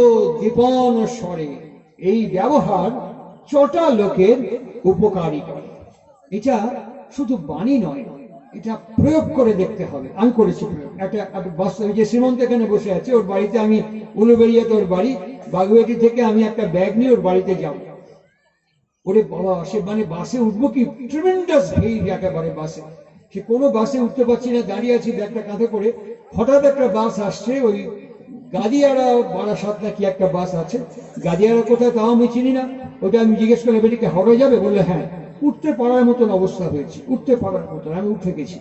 দীপন স্বরে। এই ব্যবহার চটা লোকের উপকারী করে। এটা শুধু বাণী নয়, এটা প্রয়োগ করে দেখতে হবে। আমি করেছি প্রয়োগ। একটা বাস্তব, যে শ্রীমন্ত এখানে বসে আছে, ওর বাড়িতে আমি, উলুবেড়িয়াতে ওর বাড়ি, বাগুয়াটি থেকে আমি একটা ব্যাগ নিয়ে ওর বাড়িতে যাব। ওরে বাবা, সে মানে বাসে উঠবো কি ট্রিমেন্ডাস ভিড় একেবারে বাসে, সে কোনো বাসে উঠতে পারছি না, দাঁড়িয়ে আছি ব্যাগটা কাঁধে করে। হঠাৎ একটা বাস আসছে, ওই গাদিয়ারা বারাসাত না কি একটা বাস আছে। গাদিয়ারা কোথায় তাও আমি চিনি না। ওটা আমি জিজ্ঞেস করলাম এদিকে হাওড়া যাবে, বললে হ্যাঁ। উঠতে পারার মতন অবস্থা হয়েছে, উঠতে পারার মতন, আমি উঠে গেছি।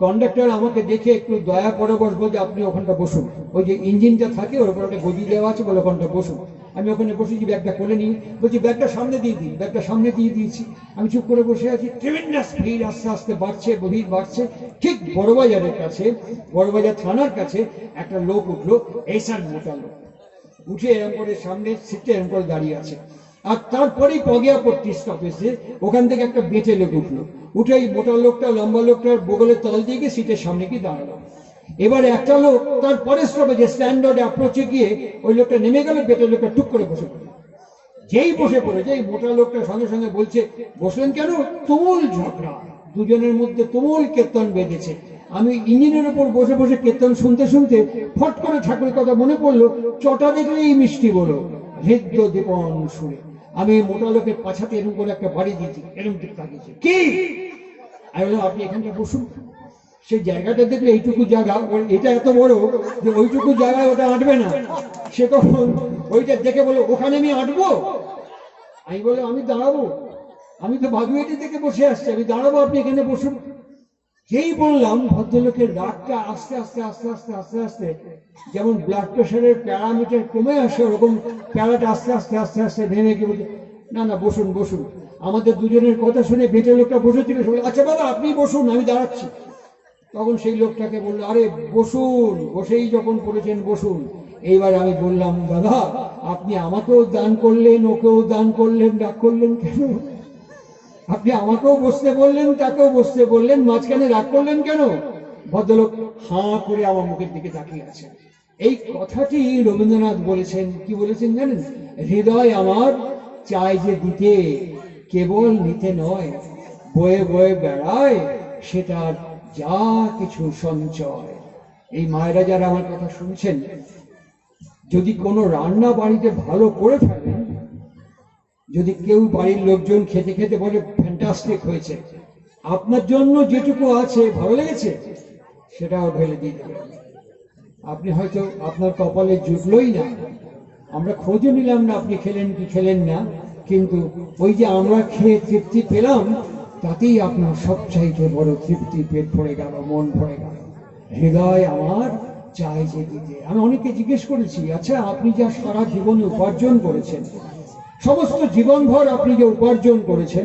কন্ডাক্টর আমাকে দেখে একটু দয়া করে বসবো, যে আপনি ওখানটা বসুন, ওই যে ইঞ্জিনটা থাকে ওর উপর একটা গদি দেওয়া আছে, বলে ওখানটা বসুন। আমি ওখানে বসেছি, ব্যাগটা খুলে নিই, বলছি ব্যাগটা সামনে দিয়ে দিই, ব্যাগটা সামনে দিয়ে দিয়েছি। আমি চুপ করে বসে আছি। ট্রেমেন্ডাস ভিড় আস্তে আস্তে বাড়ছে, ভিড় বাড়ছে। ঠিক বড়বাজারের কাছে, বড়বাজার থানার কাছে একটা লোক উঠলো, এইসার মোটা লোক, উঠে এরকম করে সামনের সিটে এরকম করে দাঁড়িয়ে আছে। আর তারপরেই পগিয়াপট্টি স্টপেজে ওখান থেকে একটা বেঁচে লোক উঠলো, উঠে এই মোটা লোকটা লম্বা লোকটার বগলের তল দিয়ে গিয়ে সিটের সামনে গিয়ে দাঁড়ালো। এবার একটা লোক তার পরের স্টপেজে স্ট্যান্ডার্ডে অ্যাপ্রোচে গিয়ে ওই লোকটা নেমে গেল, বেঁচে লোকটা টুক করে বসে পড়ল। যেই বসে পড়েছে, এই মোটা লোকটা সঙ্গে সঙ্গে বলছে, বসলেন কেন? তুমুল ঝগড়া, দুজনের মধ্যে তুমুল কীর্তন বেঁধেছে। আমি ইঞ্জিনের উপর বসে বসে কীর্তন শুনতে শুনতে ফট করে ঠাকুরের কথা মনে পড়লো, চটা দেখলেই মিষ্টি বলো, হৃদ্য দীপন সুরে। আমি মোটা লোকের পাছাতে এরকম করে একটা বাড়ি দিয়েছি, এরকম ঠিক তাকিয়েছে। কি? আমি বললাম আপনি এখানটা বসুন। সেই জায়গাটা দেখলে এইটুকু জায়গা, এটা এত বড় যে ওইটুকু জায়গায় ওটা আঁটবে না। সে তখন ওইটা দেখে বলো ওখানে আমি আঁটবো? আমি বললাম আমি দাঁড়াবো, আমি তো বাগুয়াটি থেকে বসে আসছি, আমি দাঁড়াবো, আপনি এখানে বসুন। যেই বললাম, ভদ্রলোকের রাগটা আস্তে আস্তে আস্তে আস্তে আস্তে আস্তে, যেমন ব্লাড প্রেশারের প্যারামিটার কমে আসে, ওরকম প্যারাটা আস্তে আস্তে আস্তে আস্তে নেমে গিয়ে বলছে, না না বসুন বসুন। আমাদের দুজনের কথা শুনে বেঁচে লোকটা বসেছিল, আচ্ছা বাবা আপনি বসুন, আমি দাঁড়াচ্ছি। তখন সেই লোকটাকে বললো, আরে বসুন, বসেই যখন পড়েছেন বসুন। এইবার আমি বললাম, দাদা আপনি আমাকেও দান করলেন, ওকেও দান করলেন, রাগ করলেন কেন? আপনি আমাকেও বসতে বললেন, তাকেও বসতে বললেন, মাঝখানে রাগ করলেন কেন? ভদ্রলোক হাঁ করে আমার মুখের দিকে তাকিয়ে আছেন। এই কথাটি রবীন্দ্রনাথ বলেছেন। কি বলেছেন জানেন? হৃদয় আমার চাই যে দিতে, কেবল নিতে নয়, বয়ে বয়ে বেড়ায় সেটার যা কিছু সঞ্চয়। এই মায়েরা যারা আমার কথা শুনছেন, যদি কোনো রান্না বাড়িতে ভালো করে ফেলেন, যদি কেউ বাড়ির লোকজন খেতে খেতে বলে ফ্যান্টাস্টিক হয়েছে, আপনার জন্য যেটুকু আছে ভালো লেগেছে সেটাও ঢেলে দিয়ে দেবেন। আপনি হয়তো আপনার কপালে জুটলই না, আমরা খোঁজও নিলাম না আপনি খেলেন কি খেলেন না, কিন্তু ওই যে আমরা খেয়ে তৃপ্তি পেলাম, তাতেই আপনার সবচাইতে বড় তৃপ্তি, পেট ভরে গেল, মন ভরে গেল। হৃদয় আমার চাই যে দিতে। আমি অনেকে জিজ্ঞেস করেছি, আচ্ছা আপনি যা সারা জীবনে উপার্জন করেছেন, সমস্ত জীবনভর আপনি যে উপার্জন করেছেন,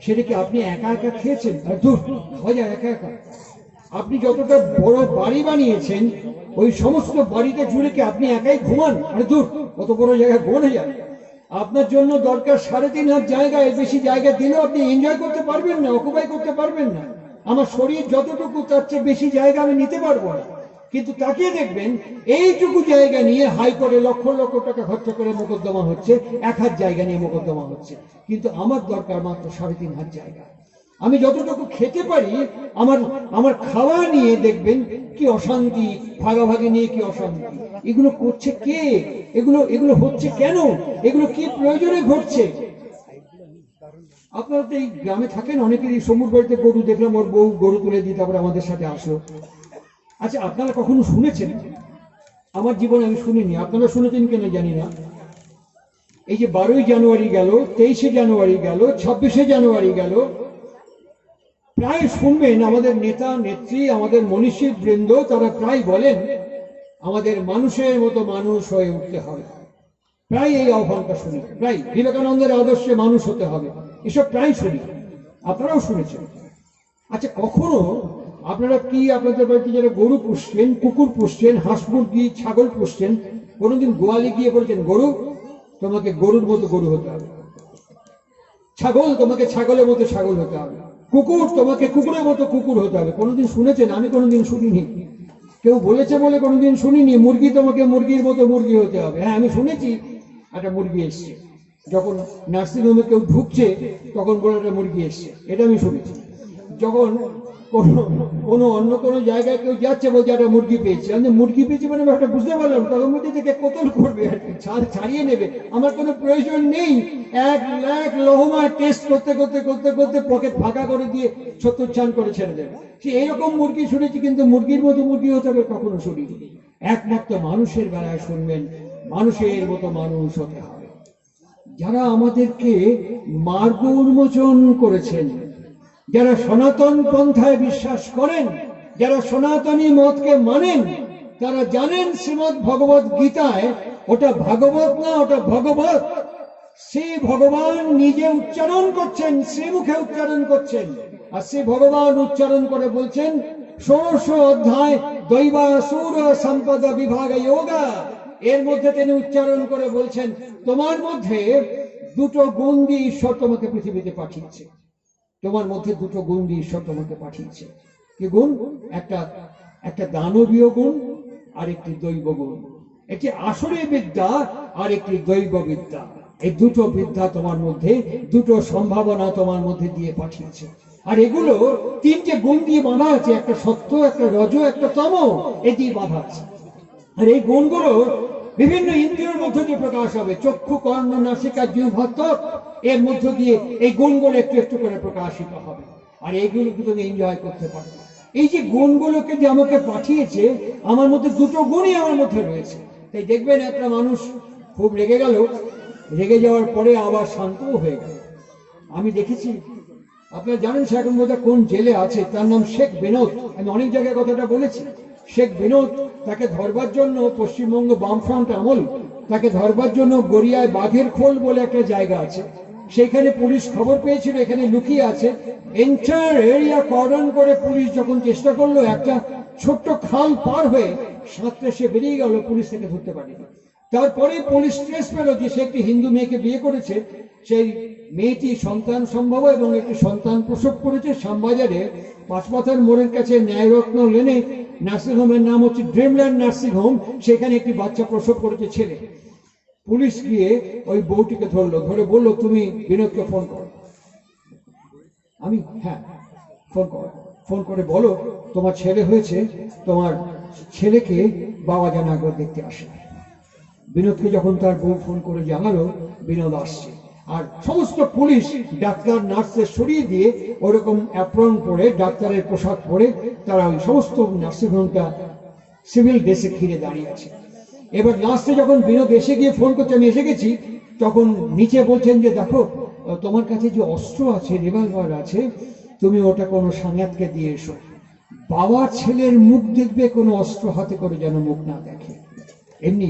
সেটা কি আপনি একা একা খেয়েছেন? আর দূর, খাওয়া যায় একা একা? আপনি যতটা বড় বাড়ি বানিয়েছেন, ওই সমস্ত বাড়িটা জুড়ে কি আপনি একাই ঘুমান? আরে দূর, কত বড় জায়গা ঘুমানো যায়? আপনার জন্য দরকার 3.5 হাত জায়গা, এর বেশি জায়গা দিলেও আপনি এনজয় করতে পারবেন না, অকুপাই করতে পারবেন না। আমার শরীর যতটুকু, তার চেয়ে বেশি জায়গা আমি নিতে পারবো না। কিন্তু তাকিয়ে দেখবেন, এইটুকু জায়গা নিয়ে হাইকোর্টে লক্ষ লক্ষ টাকা খরচ করে মোকদ্দমা হচ্ছে, 1 হাত জায়গা নিয়ে মোকদ্দমা হচ্ছে। কিন্তু আমার দরকার মাত্র 3.5 হাত জায়গা। আমি যতটুকু খেতে পারি, আমার খাওয়া নিয়ে দেখবেন কি অশান্তি, ভাগাভাগি নিয়ে কি অশান্তি। এগুলো করছে কে? এগুলো হচ্ছে কেন? এগুলো কি প্রয়োজনে ঘটছে? আপনারা তো এই গ্রামে থাকেন, অনেকেরই সমুদ্র বাড়িতে গরু দেখলাম, ওর বউ গরু তুলে দিয়ে তারপরে আমাদের সাথে আসলো। আচ্ছা আপনারা কখনো শুনেছেন আমার জীবনে আমি শুনিনি, আপনারা শুনেছেন কিনা জানি না। এই যে 12ই জানুয়ারি গেল, 23শে জানুয়ারি গেল, 26শে জানুয়ারি গেল, প্রায় শুনবেন আমাদের নেতা নেত্রী, আমাদের মনীষী বৃন্দ তারা প্রায় বলেন আমাদের মানুষের মতো মানুষ হয়ে উঠতে হবে। প্রায় এই আহ্বানটা শুনি, প্রায় বিবেকানন্দের আদর্শে মানুষ হতে হবে, এসব প্রায় শুনি, আপনারাও শুনেছেন। আচ্ছা, কখনো আপনারা কি আপনাদের বাড়িতে যারা গরু পুষছেন, কুকুর পুষছেন, হাঁস মুরগি ছাগল পুষছেন, কোনোদিন গোয়ালে গিয়ে বলেছেন গরু তোমাকে গরুর মতো গরু হতে হবে, ছাগল তোমাকে ছাগলের মতো ছাগল হতে হবে, কুকুর তোমাকে কুকুরের মতো কুকুর হতে হবে? কোনোদিন শুনেছেন? আমি কোনোদিন শুনিনি। কেউ বলেছে বলে কোনোদিন শুনিনি মুরগি তোমাকে মুরগির মতো মুরগি হতে হবে। হ্যাঁ, আমি শুনেছি একটা মুরগি এসছে, যখন নার্সিংহোমে কেউ ঢুকছে তখন বলে একটা মুরগি এসছে, এটা আমি শুনেছি। যখন কোনো অন্য কোনো জায়গায় কেউ যাচ্ছে বলছে একটা মুরগি পেয়েছি, আমি মুরগি পেয়েছি মানে আমি একটা বুঝতে পারলাম তখন মধ্যে থেকে কোতল করবে আর কি, ছাড়িয়ে নেবে, আমার কোনো প্রয়োজন নেই। 1 লাখ লহমা টেস্ট করতে করতে করতে করতে পকেট ফাঁকা করে দিয়ে 70 করে ছেড়ে দেবে। সে এইরকম মুরগি শুনেছি, কিন্তু মুরগির মতো মুরগি হতে হবে কখনো শুনিনি। একমাত্র মানুষের বেলায় শুনবেন মানুষের মতো মানুষ হতে হবে। যারা আমাদেরকে মার্গ উন্মোচন করেছেন, যারা সনাতন পন্থায় বিশ্বাস করেন, যারা সনাতনী মতকে মানেন, তারা জানেন শ্রীমৎ ভগবত গীতায় ওটা ভাগবত না, ওটা ভগবত। সে ভগবান নিজে উচ্চারণ করছেন, শ্রীমুখে উচ্চারণ করছেন, আর সে ভগবান উচ্চারণ করে বলছেন 16 অধ্যায় দৈবাসুর সম্পদ বিভাগ যোগা, এর মধ্যে তিনি উচ্চারণ করে বলছেন তোমার মধ্যে দুটো গুণ দিয়ে ঈশ্বর তোমাকে পৃথিবীতে পাঠিয়েছে, তোমার মধ্যে দুটো গুণ দিয়ে ঈশ্বর তোমাকে পাঠিয়েছে। কি গুণ? একটা দানবীয় গুণ আর একটি দৈব গুণ, একটি আসরী বিদ্যা আর একটি দৈব বিদ্যা। এই দুটো বিদ্যা তোমার মধ্যে, দুটো সম্ভাবনা তোমার মধ্যে দিয়ে পাঠিয়েছে। আর এগুলো 3টে গুণ দিয়ে বাঁধা আছে, একটা সত্য, একটা রজ, একটা তম, এই দিয়ে বাঁধা আছে। আর এই গুণগুলো বিভিন্ন ইন্দ্রিয়ের মধ্য দিয়ে প্রকাশ হবে, চক্ষু কর্ণ নাসিকা জিহ্বা ত্বক, এর মধ্য দিয়ে এই গুণগুলো একটু একটু করে প্রকাশিত হবে। আর এইগুলোকে তুমি এনজয় করতে পারবে। এই যে গুণগুলোকে যে আমাকে পাঠিয়েছে, আমার মধ্যে দুটো গুণই আমার মধ্যে রয়েছে। তাই দেখবেন একটা মানুষ খুব রেগে গেল, রেগে যাওয়ার পরে আবার শান্তও হয়ে গেল। আমি দেখেছি, আপনারা জানেন সে এখন বোধহয় কোন জেলে আছে, তার নাম শেখ বিনোদ। আমি অনেক জায়গায় কথাটা বলেছি। শেখ বিনোদ, তাকে ধরবার জন্য পশ্চিমবঙ্গ বামফ্রন্ট আমল, তাকে ধরবার জন্য গড়িয়ায় বাঘের খোল বলে একটা জায়গা আছে, সেখানে পুলিশ খবর পেয়েছিল এখানে লুকিয়ে আছে। এন্টার এরিয়া কর্ডন করে পুলিশ যখন চেষ্টা করলো, একটা ছোট্ট খাল পার হয়ে সাঁতরে সে বেরিয়ে গেল, পুলিশ থেকে ধরতে পারেনি। তারপরে পুলিশ ট্রেস পেল যে সে একটি হিন্দু মেয়েকে বিয়ে করেছে, সেই মেয়েটি সন্তান সম্ভব এবং একটি সন্তান প্রসব করেছে শ্যামবাজারে পাঁচমাথার মোড়ের কাছে ন্যায়রত্ন লেনে নার্সিংহোমের নাম হচ্ছে ড্রিমল্যান্ড নার্সিং হোম, সেখানে একটি বাচ্চা প্রসব করেছে ছেলে। পুলিশ গিয়ে ওই বউটিকে ধরলো, ধরে বললো তুমি বিনোদকে ফোন করো। আমি হ্যাঁ ফোন করে বলো তোমার ছেলে হয়েছে, তোমার ছেলেকে বাবা যেন একবার দেখতে আসে। বিনোদকে যখন তার বউ ফোন করে জানালো, বিনোদ আসছে। আর সমস্ত পুলিশ ডাক্তার নার্সের সরিয়ে দিয়ে ওরকম অ্যাপ্রন পরে, ডাক্তারের পোশাক পরে তারা ওই সমস্ত নার্সিংহোমটা সিভিল ড্রেসে ঘিরে দাঁড়িয়ে আছে। এবার লাস্টে যখন বিনোদ এসে গিয়ে ফোন করছে আমি এসে গেছি, তখন নিচে বলছেন যে দেখো তোমার কাছে যে অস্ত্র আছে, রিভলভার আছে, তুমি ওটা কোনো সাঙ্গাতকে দিয়ে এসো। বাবা ছেলের মুখ দেখবে, কোনো অস্ত্র হাতে করে যেন মুখ না দেখে। এমনি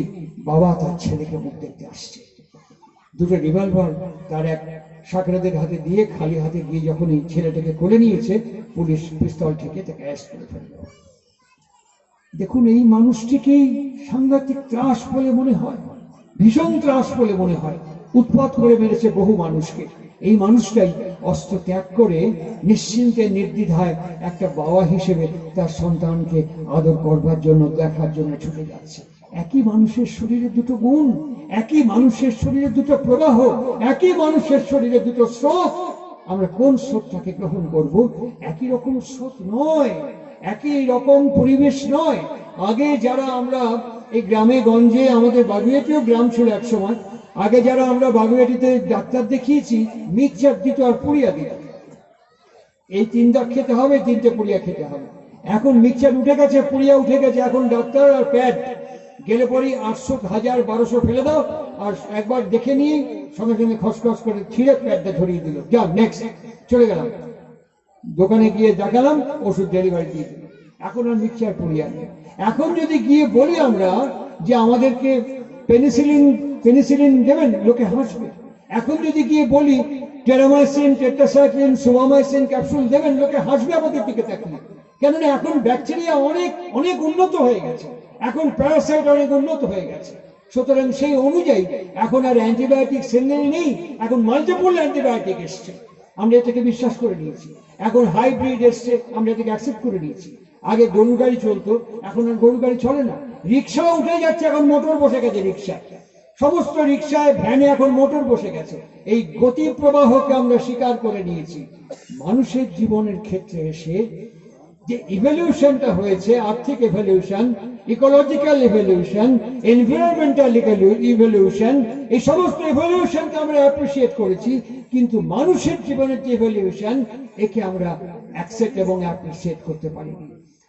বাবা তার ছেলেকে মুখ দেখতে আসছে। দুটো রিভলভার তার এক সাকরাদের হাতে দিয়ে খালি হাতে গিয়ে যখন এই ছেলেটাকে কোলে নিয়েছে, পুলিশ পিস্তল থেকে তাকে অ্যারেস্ট করে ফেলল। দেখুন, এই মানুষটিকেই সাংঘাতিক ত্রাস বলে মনে হয়, ভীষণ ত্রাস বলে মনে হয়। উৎপাত করে মেরেছে বহু মানুষকে। এই মানুষটাই অস্ত্র ত্যাগ করে নিশ্চিন্তে নির্দ্বিধায় একটা বাবা হিসেবে তার সন্তানকে আদর করবার জন্য, দেখার জন্য ছুটে যাচ্ছে। একই মানুষের শরীরে দুটো গুণ, একই মানুষের শরীরে দুটো প্রবাহ, একই মানুষের শরীরে দুটো স্রোত। আমরা কোন স্রোতটাকে গ্রহণ করব? একই রকম স্রোত নয়, একই রকম পরিবেশ নয়। আগে যারা আমরা এই গ্রামে গঞ্জে, আমাদের বাগুইয়াটিও গ্রাম ছিল এক সময়, আগে যারা আমরা বাগুইয়াটিতে ডাক্তার দেখিয়েছি, মিক্সচার দিত আর পুড়িয়া দিত। এই 3 দাগ খেতে হবে, 3টে পুড়িয়া খেতে হবে। এখন মিক্সচার উঠে গেছে, পুড়িয়া উঠে গেছে, এখন ডাক্তার আর প্যাড, গেলে পরেই 800, 1000, 1200 ফেলে দাও, আর একবার দেখে নিয়ে সঙ্গে সঙ্গে খসখস করে ছিঁড়ে প্যাডটা ধরিয়ে দিল, যা নেক্সট, চলে গেলাম। দোকানে গিয়ে দেখালাম, ওষুধ ডেলিভারি দিয়ে দিল। এখন আর মিক্সচার পুড়িয়ে আনে। এখন যদি গিয়ে বলি আমরা যে আমাদেরকে পেনিসিলিন দেবেন, লোকে হাসবে। এখন যদি গিয়ে বলি টেরামাইসিন, টেট্রাসাইক্লিন, সুবামাইসিন ক্যাপসুল দেবেন, লোকে হাসবে আমাদের দিকে তাকিয়ে। কেননা এখন ব্যাকটেরিয়া অনেক অনেক উন্নত হয়ে গেছে, এখন প্যারাসাইট অনেক উন্নত হয়ে গেছে। সুতরাং সেই অনুযায়ী এখন আর অ্যান্টিবায়োটিক সেলের নেই, এখন মাল্টিপল অ্যান্টিবায়োটিক এসছে, আমরা এটাকে বিশ্বাস করে নিয়েছি। এখন হাইব্রিড এসছে, আমরা এটাকে অ্যাকসেপ্ট করে নিয়েছি। আগে গরু গাড়ি চলতো, এখন আর গরু গাড়ি চলে না। রিক্সাও উঠে যাচ্ছে, এখন মোটর বসে গেছে রিক্সায়, সমস্ত রিক্সায় ভ্যানে এখন মোটর বসে গেছে। এই গতি প্রবাহকে আমরা স্বীকার করে নিয়েছি। মানুষের জীবনের ক্ষেত্রে এসে যে ইভলিউশনটা হয়েছে, আর্থিক evolution, ecological evolution, environmental evolution, এই সমস্ত ইভলিউশনকে আমরা অ্যাপ্রিসিয়েট করেছি, কিন্তু মানুষের জীবনের যে ইভলিউশন, একে আমরা অ্যাকসেপ্ট এবং অ্যাপ্রিসিয়েট করতে পারিনি।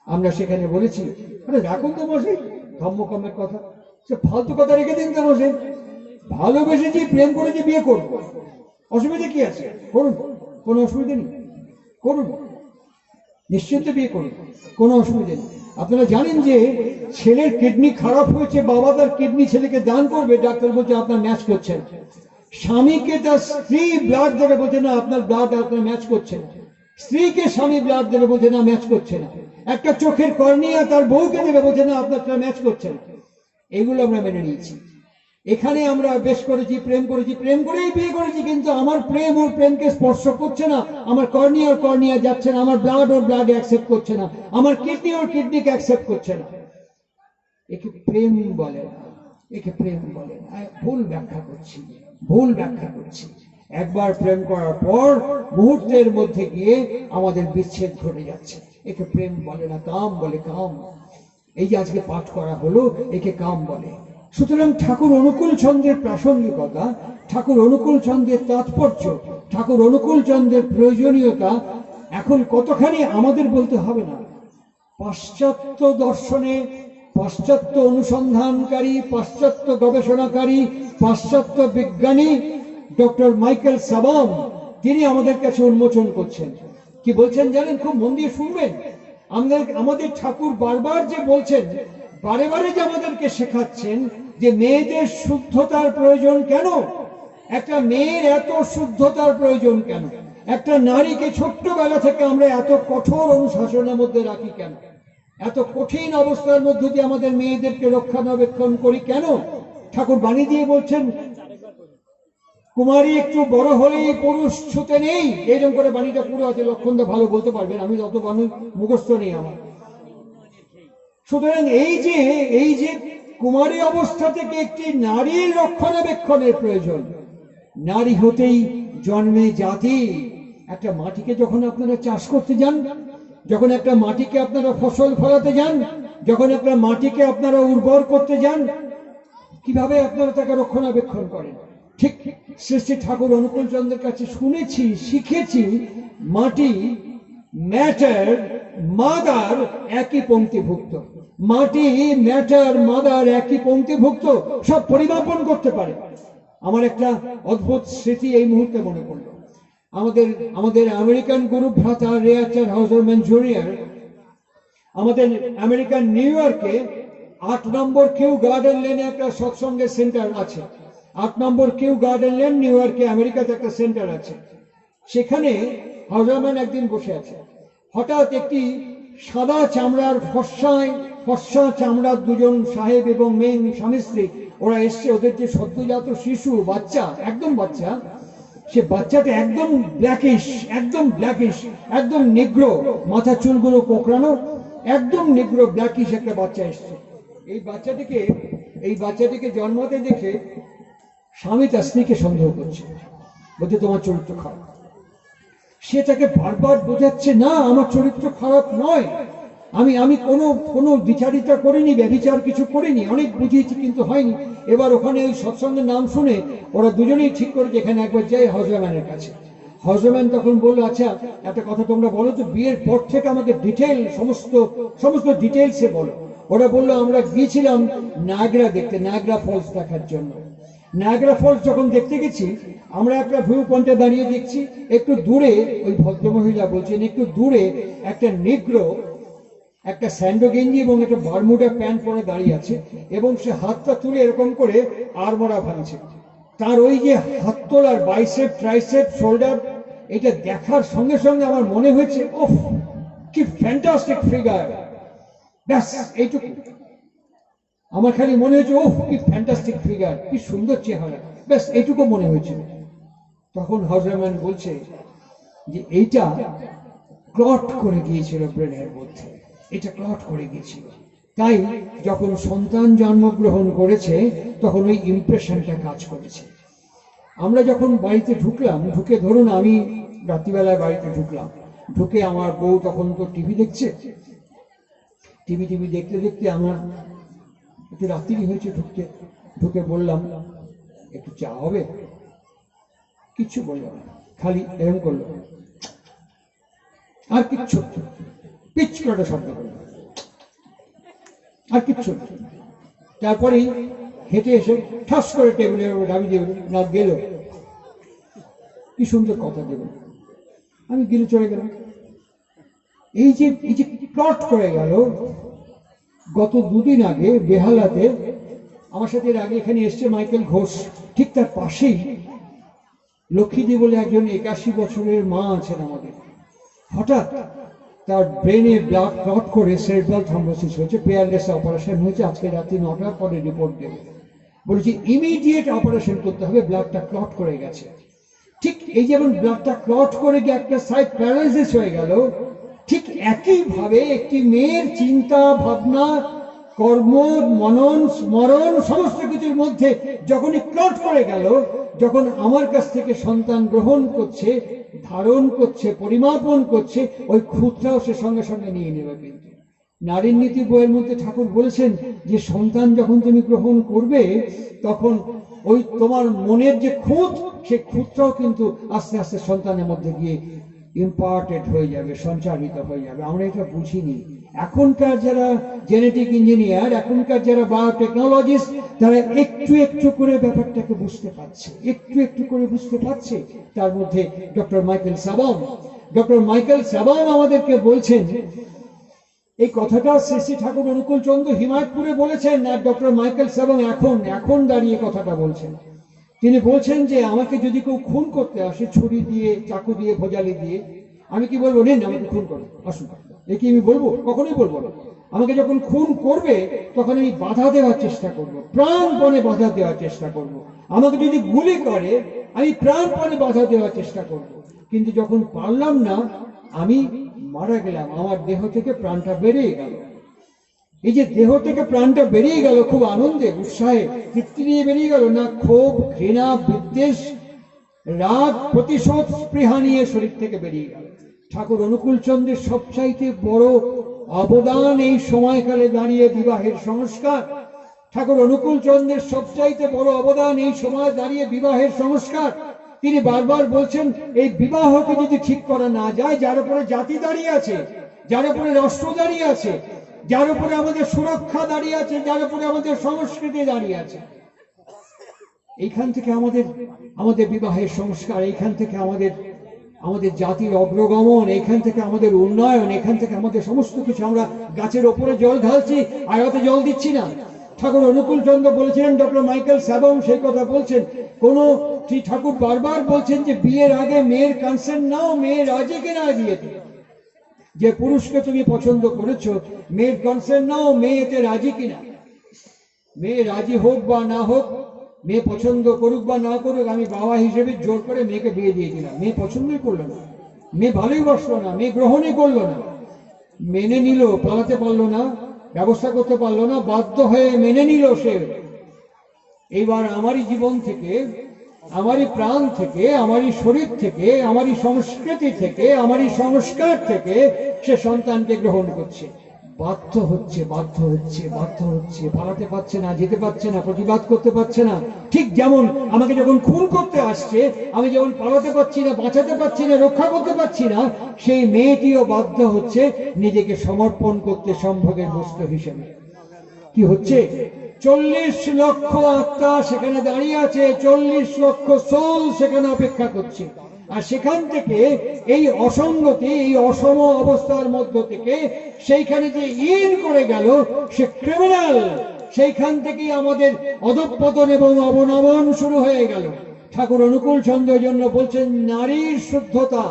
আমরা সেখানে বলেছি, আরে রাখুন তো মশাই ধর্মকর্মের কথা, সে ফালতু কথা রেখে দিন তো মশাই, ভালোবেসেছি, প্রেম করেছি, বিয়ে করবো, অসুবিধা কি আছে, করুন, কোনো অসুবিধা নেই, করুন, নিশ্চিন্ত বিয়ে করুন, কোনো অসুবিধা নেই। আপনারা জানেন যে ছেলের কিডনি খারাপ হয়েছে, বাবা তার কিডনি ছেলেকে দান করবে, ডাক্তার বলছে আপনার ম্যাচ করছে না। স্বামীকে তার স্ত্রী ব্লাড দেবে, বলছে না আপনার ব্লাড আপনার ম্যাচ করছে না। স্ত্রীকে স্বামী ব্লাড দেবে, বলছে না ম্যাচ করছে না। একটা চোখের কর্নিয়া তার বউকে দেবে, বলছে না আপনারটা ম্যাচ করছে না। এগুলো আমরা মেনে নিয়েছি। এখানে আমরা বেশ করেছি, প্রেম করেছি, প্রেম করেই বিয়ে করেছি, কিন্তু আমার প্রেম ওর প্রেমকে স্পর্শ করছে না, আমার কর্নিয়া ওর কর্নিয়া যাচ্ছে না, আমার ব্লাড ওর ব্লাড অ্যাকসেপ্ট করছে না, আমার কিডনি ওর কিডনিকে অ্যাকসেপ্ট করছে না। একে প্রেম বলে না, একে প্রেম বলে না। ভুল ব্যাখ্যা করছি, ভুল ব্যাখ্যা করছি। একবার প্রেম করার পর মুহূর্তের মধ্যে গিয়ে আমাদের বিচ্ছেদ ঘটে যাচ্ছে, একে প্রেম বলে না, কাম বলে, কাম। এই যে আজকে পাঠ করা হলো, একে কাম বলে। সুতরাং ঠাকুর অনুকূল চন্দ্রের প্রাসঙ্গিকতা, ঠাকুর অনুকূল চন্দ্রের তাৎপর্য, ঠাকুর অনুকূল চন্দ্রের প্রয়োজনীয়তা এখন কতখানি আমাদের বলতে হবে না। পাশ্চাত্য দর্শনে, পাশ্চাত্য অনুসন্ধানকারী, পাশ্চাত্য গবেষণাকারী, পাশ্চাত্য বিজ্ঞানী ডক্টর মাইকেল সাবাম, তিনি আমাদের কাছে উন্মোচন করছেন। কি বলছেন জানেন? খুব মন দিয়ে শুনবেন। আমাদের ঠাকুর বারবার যে বলছেন, বারে বারে যে আমাদেরকে শেখাচ্ছেন যে মেয়েদের শুদ্ধতার প্রয়োজন কেন, একটা মেয়ের এত শুদ্ধতার প্রয়োজন কেন, একটা নারীকে ছোট্টবেলা থেকে আমরা এত কঠোর অনুশাসনের মধ্যে রাখি কেন, এত কঠিন অবস্থার মধ্যে দিয়ে আমাদের মেয়েদেরকে রক্ষণাবেক্ষণ করি কেন। ঠাকুর বাণী দিয়ে বলছেন, কুমারী একটু বড় হলেই পুরুষ ছুতে নেই। এইরকম করে বাণীটা পুরো আছে, লক্ষণটা ভালো বলতে পারবেন, আমি যত বাণী মুখস্থ নেই আমার। সুতরাং এই যে কুমারী অবস্থা থেকে একটি নারীর রক্ষণাবেক্ষণের প্রয়োজন। নারী হতেই জন্মে জাতি। একটা মাটিকে যখন আপনারা চাষ করতে যান, যখন একটা মাটিকে আপনারা ফসল ফলাতে যান, যখন একটা মাটিকে আপনারা উর্বর করতে যান, কিভাবে আপনারা তাকে রক্ষণাবেক্ষণ করেন? ঠিক শ্রী শ্রী ঠাকুর অনুকূল চন্দ্রের কাছে শুনেছি, শিখেছি, মাটি, ম্যাটার, মাদার একই পঙ্ক্তিভুক্ত। মাটি, ম্যাটার, মাদার একই পঙ্ক্তিভুক্ত, সব পরিমাপন করতে পারে। আমার একটা অদ্ভুত স্মৃতি এই মুহূর্তে মনে পড়ল। আমাদের আমেরিকান গুরু ভ্রাতা রেয়াচার হাউজারম্যান জুনিয়র আমাদের আমেরিকান নিউ ইয়র্কে 8 নম্বর কিউ গার্ডেন লেনে একটা সৎসঙ্গের সেন্টার আছে। 8 নম্বর কিউ গার্ডেন লেন, নিউ ইয়র্কে, আমেরিকাতে একটা সেন্টার আছে। সেখানে হাউজারম্যান একদিন বসে আছে। হঠাৎ একটি সাদা চামড়ার ফর্সা চামড়ার দুজন সাহেব এবং মেয়ে, স্বামী স্ত্রী, ওরা এসছে। ওদের যে সদ্যজাত শিশু, বাচ্চা, একদম বাচ্চা, সে বাচ্চাটা একদম ব্ল্যাকিশ, একদম নিগ্রো, মাথা চুলগুলো কোঁকড়ানো, একদম নিগ্রো ব্ল্যাকিশ একটা বাচ্চা এসছে। এই বাচ্চাটিকে জন্মাতে দেখে স্বামী তার স্ত্রীকে সন্দেহ করছে, বলছে তোমার চরিত্র খারাপ। সে তাকে বারবার বোঝাচ্ছে, না আমার চরিত্র খারাপ নয়, আমি কোনো বিচারিতা করিনি, ব্যভিচার কিছু করিনি, অনেক বুঝিয়েছি কিন্তু হয়নি। এবার ওখানে ওই সৎসঙ্গের নাম শুনে ওরা দুজনেই ঠিক করে যেখানে একবার যাই হাউজারম্যানের কাছে। হাউজারম্যান তখন বললো, আচ্ছা একটা কথা তোমরা বলো তো, বিয়ের পর থেকে আমাকে ডিটেল সমস্ত ডিটেলসে বলো। ওরা বললো আমরা গিয়েছিলাম নায়াগ্রা দেখতে, নায়াগ্রা ফলস দেখার জন্য। নায়াগ্রা ফলস যখন দেখতে গেছি, আমরা একটা ভিউ পয়েন্টে দাঁড়িয়ে দেখছি, একটু দূরে ওই ভদ্রমহিলা বলছেন একটু দূরে একটা নিগ্রো একটা স্যান্ডো গেঞ্জি এবং একটা বারমুডা প্যান্ট পরে দাঁড়িয়ে আছে, এবং সে হাতটা তুলে এরকম করে আড়মোড়া ভাঙছে। তার ওই যে হাত তোলার বাইসেপ, ট্রাইসেপ, শোল্ডার, এটা দেখার সঙ্গে সঙ্গে আমার মনে হয়েছে ওফ কি ফ্যান্টাস্টিক ফিগার। ব্যাস এইটুকু আমার খালি মনে হয়েছে, ওফ কি ফ্যান্টাস্টিক ফিগার, কি সুন্দর চেহারা, ব্যাস এইটুকু মনে হয়েছিল। তখন হজরতম্যান বলছে যে এইটা ক্লট করে গিয়েছিল ব্রেনের মধ্যে, এটা ক্লট করে গিয়েছিল। তাই যখন সন্তান জন্মগ্রহণ করেছে তখন ওই ইমপ্রেশনটা কাজ করেছে। আমরা যখন বাড়িতে ঢুকলাম, ঢুকে ধরুন আমি রাত্রিবেলায় বাড়িতে ঢুকলাম, ঢুকে আমার বউ তখন তো টিভি দেখছে, টিভি দেখতে দেখতে আমার একটু রাত্রি হয়েছে, ঢুকে বললাম একটু চা হবে? কিচ্ছু বললাম না, খালি এরকম করলো, আর কিচ্ছু, পিচ করে শব্দ করলো, আর কিচ্ছু। তারপরেই হেঁটে এসে ঠাস করে টেবিলের উপর ডাবি দেবে না, গেল কি সুন্দর কথা দেবে, আমি গেলে চলে গেলাম। এই যে প্লট করে গেল। গত দুদিন আগে বেহালাতে আমার সাথে এর আগে এখানে এসছে মাইকেল ঘোষ, ঠিক তার পাশেই লক্ষ্মীদি বলে একজন 81 বছরের মা আছেন আমাদের। হঠাৎ তার ব্রেনে ব্লাড ক্লট করে সেরেব্রাল থ্রম্বোসিস হয়েছে, পেয়ারলেস অপারেশন হয়েছে, আজকে রাত্রি 9টার পরে রিপোর্ট দেবে। বলেছি ইমিডিয়েট অপারেশন করতে হবে, ব্লাডটা ক্লট করে গেছে। ঠিক এই যেমন ব্লাডটা ক্লট করে গিয়ে একটা সাইড প্যারালাইসিস হয়ে গেল, ঠিক একইভাবে একটি মেয়ের চিন্তা ভাবনা, কর্ম, মনন, স্মরণ সমস্ত কিছুর মধ্যে যখনই ক্লট করে গেল, যখন আমার কাছ থেকে সন্তান গ্রহণ করছে, ধারণ করছে, পরিমাপন করছে, ওই খুঁতটাও সে সঙ্গে সঙ্গে নিয়ে নেবে। কিন্তু নারীর নীতি বইয়ের মধ্যে ঠাকুর বলেছেন যে সন্তান যখন তুমি গ্রহণ করবে তখন ওই তোমার মনের যে খুঁত, সেই খুঁতটাও কিন্তু আস্তে আস্তে সন্তানের মধ্যে গিয়ে ইম্পার্টেড হয়ে যাবে, সঞ্চারিত হয়ে যাবে। আমরা এটা বুঝিনি। এখনকার যারা জেনেটিক ইঞ্জিনিয়ার, এখনকার যারা বায়োটেকনোলজিস্ট, তারা একটু একটু করে ব্যাপারটাকে বুঝতে পারছে, একটু একটু করে বুঝতে পারছে। তার মধ্যে ডক্টর মাইকেল সাবাম আমাদেরকে বলছেন এই কথাটা শ্রী শ্রী ঠাকুর অনুকূল চন্দ্র হিমায়তপুরে বলেছেন, আর ডক্টর মাইকেল সাবাম এখন দাঁড়িয়ে কথাটা বলছেন। তিনি বলছেন যে আমাকে যদি কেউ খুন করতে আসে ছুরি দিয়ে, চাকু দিয়ে, ভোজালি দিয়ে, আমি কি বলবো নেন আমাকে খুন করো, আসুন, এ কি আমি বলবো? কখনোই বলবো না। আমাকে যখন খুন করবে তখন আমি বাধা দেওয়ার চেষ্টা করব, প্রাণপণে বাধা দেওয়ার চেষ্টা করব। আমাকে যদি গুলি করে আমি প্রাণপণে বাধা দেওয়ার চেষ্টা করব। কিন্তু যখন পারলাম না, আমি মারা গেলাম, আমার দেহ থেকে প্রাণটা বেরিয়ে গেল। এই যে দেহ থেকে প্রাণটা বেরিয়ে গেল খুব আনন্দে, উৎসাহে, তৃপ্তি নিয়ে বেরিয়ে গেল, না ক্ষোভ, ঘৃণা, বিদ্বেষ, রাগ, প্রতিশোধ, স্পৃহা নিয়ে শরীর থেকে বেরিয়ে গেল। ঠাকুর অনুকূল চন্দ্রের সবচাইতে বড় অবদান এই সময়কালে দাঁড়িয়ে বিবাহের সংস্কার। ঠাকুর অনুকূল চন্দ্রের সবচাইতে বড় অবদান এই সময় দাঁড়িয়ে বিবাহের সংস্কার। তিনি বারবার বলছেন এই বিবাহকে যদি ঠিক করা না যায়, যার উপরে জাতি দাঁড়িয়ে আছে, যার উপরে রাষ্ট্র দাঁড়িয়ে আছে, যার উপরে আমাদের সুরক্ষা দাঁড়িয়ে আছে, যার উপরে আমাদের সংস্কৃতি দাঁড়িয়ে আছে, এইখান থেকে আমাদের বিবাহের সংস্কার, এইখান থেকে আমাদের জাতির অগ্রগমন, এইখান থেকে আমাদের উন্নয়ন, এখান থেকে আমাদের সমস্ত কিছু। আমরা গাছের ওপরে জল ঢালছি, আয়াতে জল দিচ্ছি না। ঠাকুর অনুকূল চন্দ্র বলেছিলেন, ডক্টর মাইকেল সাবাম সেই কথা বলছেন। ঠাকুর বারবার বলছেন যে বিয়ের আগে মেয়ের কনসেন্ট নাও, মেয়ে রাজি কিনা বিয়েতে। যে পুরুষকে তুমি পছন্দ করেছো, মেয়ের কনসেন্ট নাও, মেয়ে এতে রাজি কিনা। মেয়ে রাজি হোক বা না হোক, মেয়ে পছন্দ করুক বা না করুক, আমি বাবা হিসেবে জোর করে মেয়েকে বিয়ে দিয়ে দিলাম। মেয়ে পছন্দই করলো না, মেয়ে ভালোই বসলো না, মেয়ে গ্রহণই করলো না, মেনে নিল, পালাতে পারলো না, ব্যবস্থা করতে পারলো না, বাধ্য হয়ে মেনে নিল সে। এইবার আমারই জীবন থেকে, আমারই প্রাণ থেকে, আমারই শরীর থেকে, আমারই সংস্কৃতি থেকে, আমারই সংস্কার থেকে সে সন্তানকে গ্রহণ করছে। বাধ্য হচ্ছে, পালাতে পারছে না, যেতে পারছে না, প্রতিবাদ করতে পারছে না। ঠিক যেমন আমাকে যখন খুন করতে আসছে, আমি যেমন পালাতে পারছি না, বাঁচাতে পারছি না, রক্ষা করতে পারছি না, সেই মেয়েটিও বাধ্য হচ্ছে নিজেকে সমর্পণ করতে সম্ভোগের বস্তু হিসেবে। কি হচ্ছে? 40 লক্ষ আত্মা সেখানে দাঁড়িয়ে আছে, 40 লক্ষ সোল সেখানে অপেক্ষা করছে। আর সেখান থেকে এই অসঙ্গতি, এই অসম অবস্থার মধ্য থেকে সেইখানে যে ইন করে গেল সে ক্রিমিনাল, সেইখান থেকেই আমাদের অধঃপতন এবং অবনমন শুরু হয়ে গেল। ঠাকুর অনুকূল চন্দ্রের জন্য বলছেন নারীর শুদ্ধতা,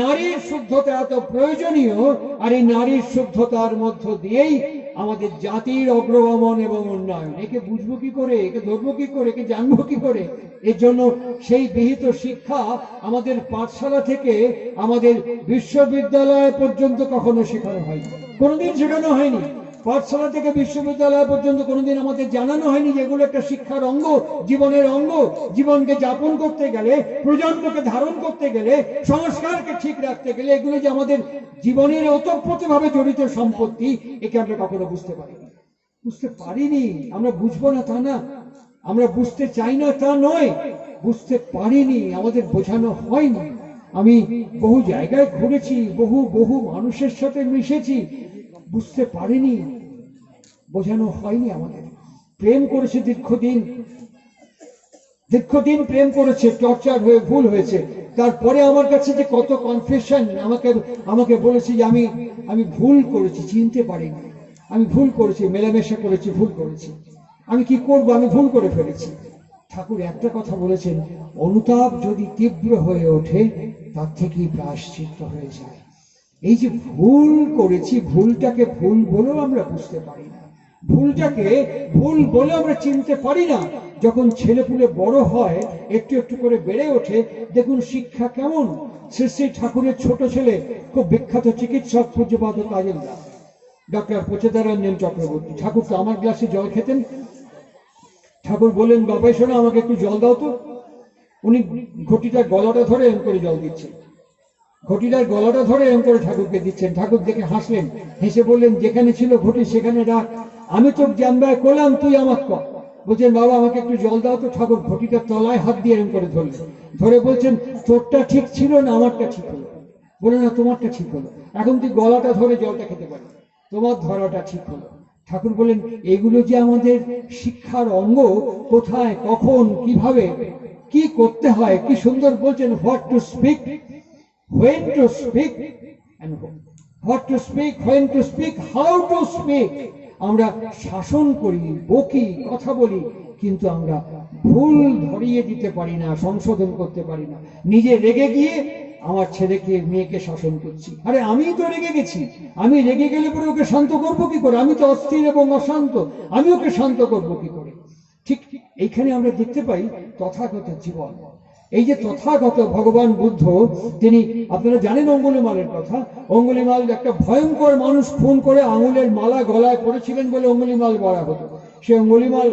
নারীর শুদ্ধতা এত প্রয়োজনীয়, আর এই নারীর শুদ্ধতার মধ্য দিয়েই আমাদের জাতির অগ্রগমন এবং উন্নয়ন। একে বুঝবো কি করে, একে ধরবো কি করে, একে জানবো কি করে? এর জন্য সেই বিহিত শিক্ষা আমাদের পাঠশালা থেকে আমাদের বিশ্ববিদ্যালয় পর্যন্ত কখনো শেখানো হয়নি, কোনোদিন শেখানো হয়নি। পাঠশালা থেকে বিশ্ববিদ্যালয় পর্যন্ত কোনোদিন আমাদের জানানো হয়নি যে এগুলো একটা শিক্ষার অঙ্গ, জীবনের অঙ্গ। জীবনকে যাপন করতে গেলে, প্রজন্মকে ধারণ করতে গেলে, সংস্কারকে ঠিক রাখতে গেলে এগুলো যে আমাদের জীবনের ওতপ্রোতভাবে জড়িত সম্পত্তি, একে আমরা কখনো বুঝতে পারিনি। বুঝতে পারিনি, আমরা বুঝবো না তা না, আমরা বুঝতে চাই না তা নয়, বুঝতে পারিনি, আমাদের বোঝানো হয়নি। আমি বহু জায়গায় ঘুরেছি, বহু বহু মানুষের সাথে মিশেছি, বুঝতে পারিনি, বোঝানো হয়নি আমাদের। প্রেম করেছে দীর্ঘদিন, দীর্ঘদিন প্রেম করেছে, টর্চার হয়ে ভুল হয়েছে। তারপরে আমার কাছে যে কত কনফেশন, আমাকে বলেছে যে আমি ভুল করেছি, চিনতে পারিনি, আমি ভুল করেছি, মেলামেশা করেছি, ভুল করেছি, আমি কি করব, আমি ভুল করে ফেলেছি। ঠাকুর একটা কথা বলেছেন, অনুতাপ যদি তীব্র হয়ে ওঠে তার থেকেই প্রায়শ্চিত্ত হয়ে যায়। এই যে ভুল করেছি, ভুলটাকে ভুল বলেও আমরা বুঝতে পারি না, ভুলটাকে ভুল বলে আমরা চিনতে পারি না। যখন ছেলেপুলে বড় হয়, একটু একটু করে বেড়ে ওঠে, দেখুন শিক্ষা কেমন। শ্রী ঠাকুরের ছোট ছেলে, খুব বিখ্যাত চিকিৎসক পূজ্যপাদ কাজল দাস, ডক্টর প্রচেতারঞ্জন চক্রবর্তী। ঠাকুর তো আমার গ্লাসে জল খেতেন। ঠাকুর বললেন, বাবাই শোনো, আমাকে একটু জল দাও তো। উনি ঘটিটার গলাটা ধরে এম করে জল দিচ্ছেন, ঘটিটার গলাটা ধরে এম করে ঠাকুরকে দিচ্ছেন। ঠাকুর দেখে হাসলেন, হেসে বললেন, যেখানে ছিল ঘটি সেখানে রাখ, আমি তোর জানবায় করলাম, তুই আমার কর। বলছেন, বাবা আমাকে একটু জল দাও তো। ঠাকুর ঘটিটার তলায় হাত দিয়ে এরকম করে ধরলেন, ধরে বলছেন, তোরটা ঠিক ছিল না আমারটা ঠিক হলো? বলে, না তোমারটা ঠিক হলো, এখন তুই গলাটা ধরে জলটা খেতে পারবি, তোমার ধরাটা ঠিক হলো। ঠাকুর বলেন, এগুলো যে আমাদের শিক্ষার অঙ্গ, কোথায়, কখন, কিভাবে, কি করতে হয়, কি সুন্দর বলছেন, what to speak, when to speak and what to speak, when to speak, how to speak। আমরা শাসন করি, বকি, কথা বলি, কিন্তু আমরা ভুল ধরিয়ে দিতে পারি না, সংশোধন করতে পারি না। নিজে রেগে গিয়ে আমার ছেলেকে মেয়েকে শাসন করছি, আরে আমি তো রেগে গেছি, আমি রেগে গেলে পরে ওকে শান্ত করবো কি করে? আমি তো অস্থির এবং অশান্ত, আমি ওকে শান্ত করবো কি করে? ঠিক এইখানে আমরা দেখতে পাই তথাগত জীবন। এই যে তথাগত ভগবান বুদ্ধ, তিনি, আপনারা জানেন অঙ্গুলিমালের কথা। অঙ্গুলিমাল একটা ভয়ঙ্কর মানুষ খুন করে আঙুলের মালা গলায় পড়েছিলেন বলে অঙ্গুলিমাল বলা হতো। সে অঙ্গুলিমাল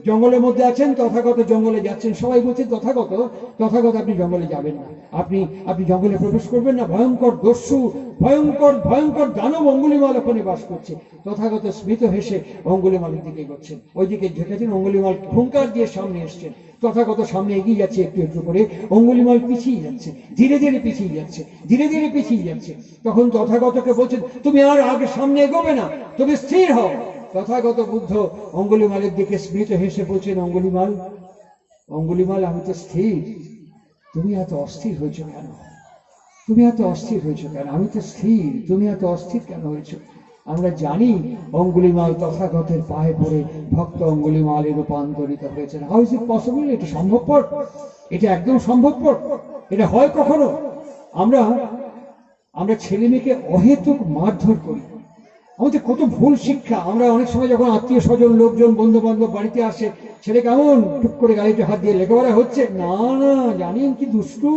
জঙ্গলের মধ্যে আছেন, তথাগত জঙ্গলে যাচ্ছেন। সবাই বলছে, তথাগত তথাগত আপনি জঙ্গলে যাবেন না, আপনি জঙ্গলে প্রবেশ করবেন না, ভয়ঙ্কর দস্যু, ভয়ঙ্কর ভয়ঙ্কর দানব অঙ্গুলিমাল ওখানে বাস করছে। তথাগত স্মিত হেসে অঙ্গুলিমালের দিকে এগোচ্ছেন, ওইদিকে ঝেঁকেছেন, অঙ্গুলিমাল হুঙ্কার দিয়ে সামনে এসছেন। তথাগত সামনে এগিয়ে যাচ্ছে, একটু একটু করে অঙ্গুলিমাল পিছিয়ে যাচ্ছে, ধীরে ধীরে পিছিয়ে যাচ্ছে, ধীরে ধীরে পিছিয়ে যাচ্ছে। তখন তথাগতকে বলছেন, তুমি আর আগে সামনে এগোবে না, তুমি স্থির হও। তথাগত বুদ্ধ অঙ্গুলিমালের দিকে স্মিত হেসে বলছেন, অঙ্গুলিমাল, অঙ্গুলিমাল, আমি তো স্থির, তুমি এত অস্থির হয়েছো কেন? তুমি এত অস্থির হয়েছো কেন? আমি তো স্থির, তুমি এত অস্থির কেন হয়েছো? আমরা জানি অঙ্গুলিমাল তথাগতের পায়ে পড়ে ভক্ত অঙ্গুলিমালে রূপান্তরিত হয়েছেন। How is it possible? এটা সম্ভবপর? এটা একদম সম্ভবপর? এটা হয় কখনো? আমরা ছেলে মেয়েকে অহেতুক মারধর করি, আমাদের কত ভুল শিক্ষা। আমরা অনেক সময় যখন আত্মীয় স্বজন, লোকজন, বন্ধু বান্ধব বাড়িতে আসে, ছেলে কেমন, টুক করে গাড়িতে হাত দিয়ে লেখাপড়া হচ্ছে না, না জানেন কি দুষ্টু,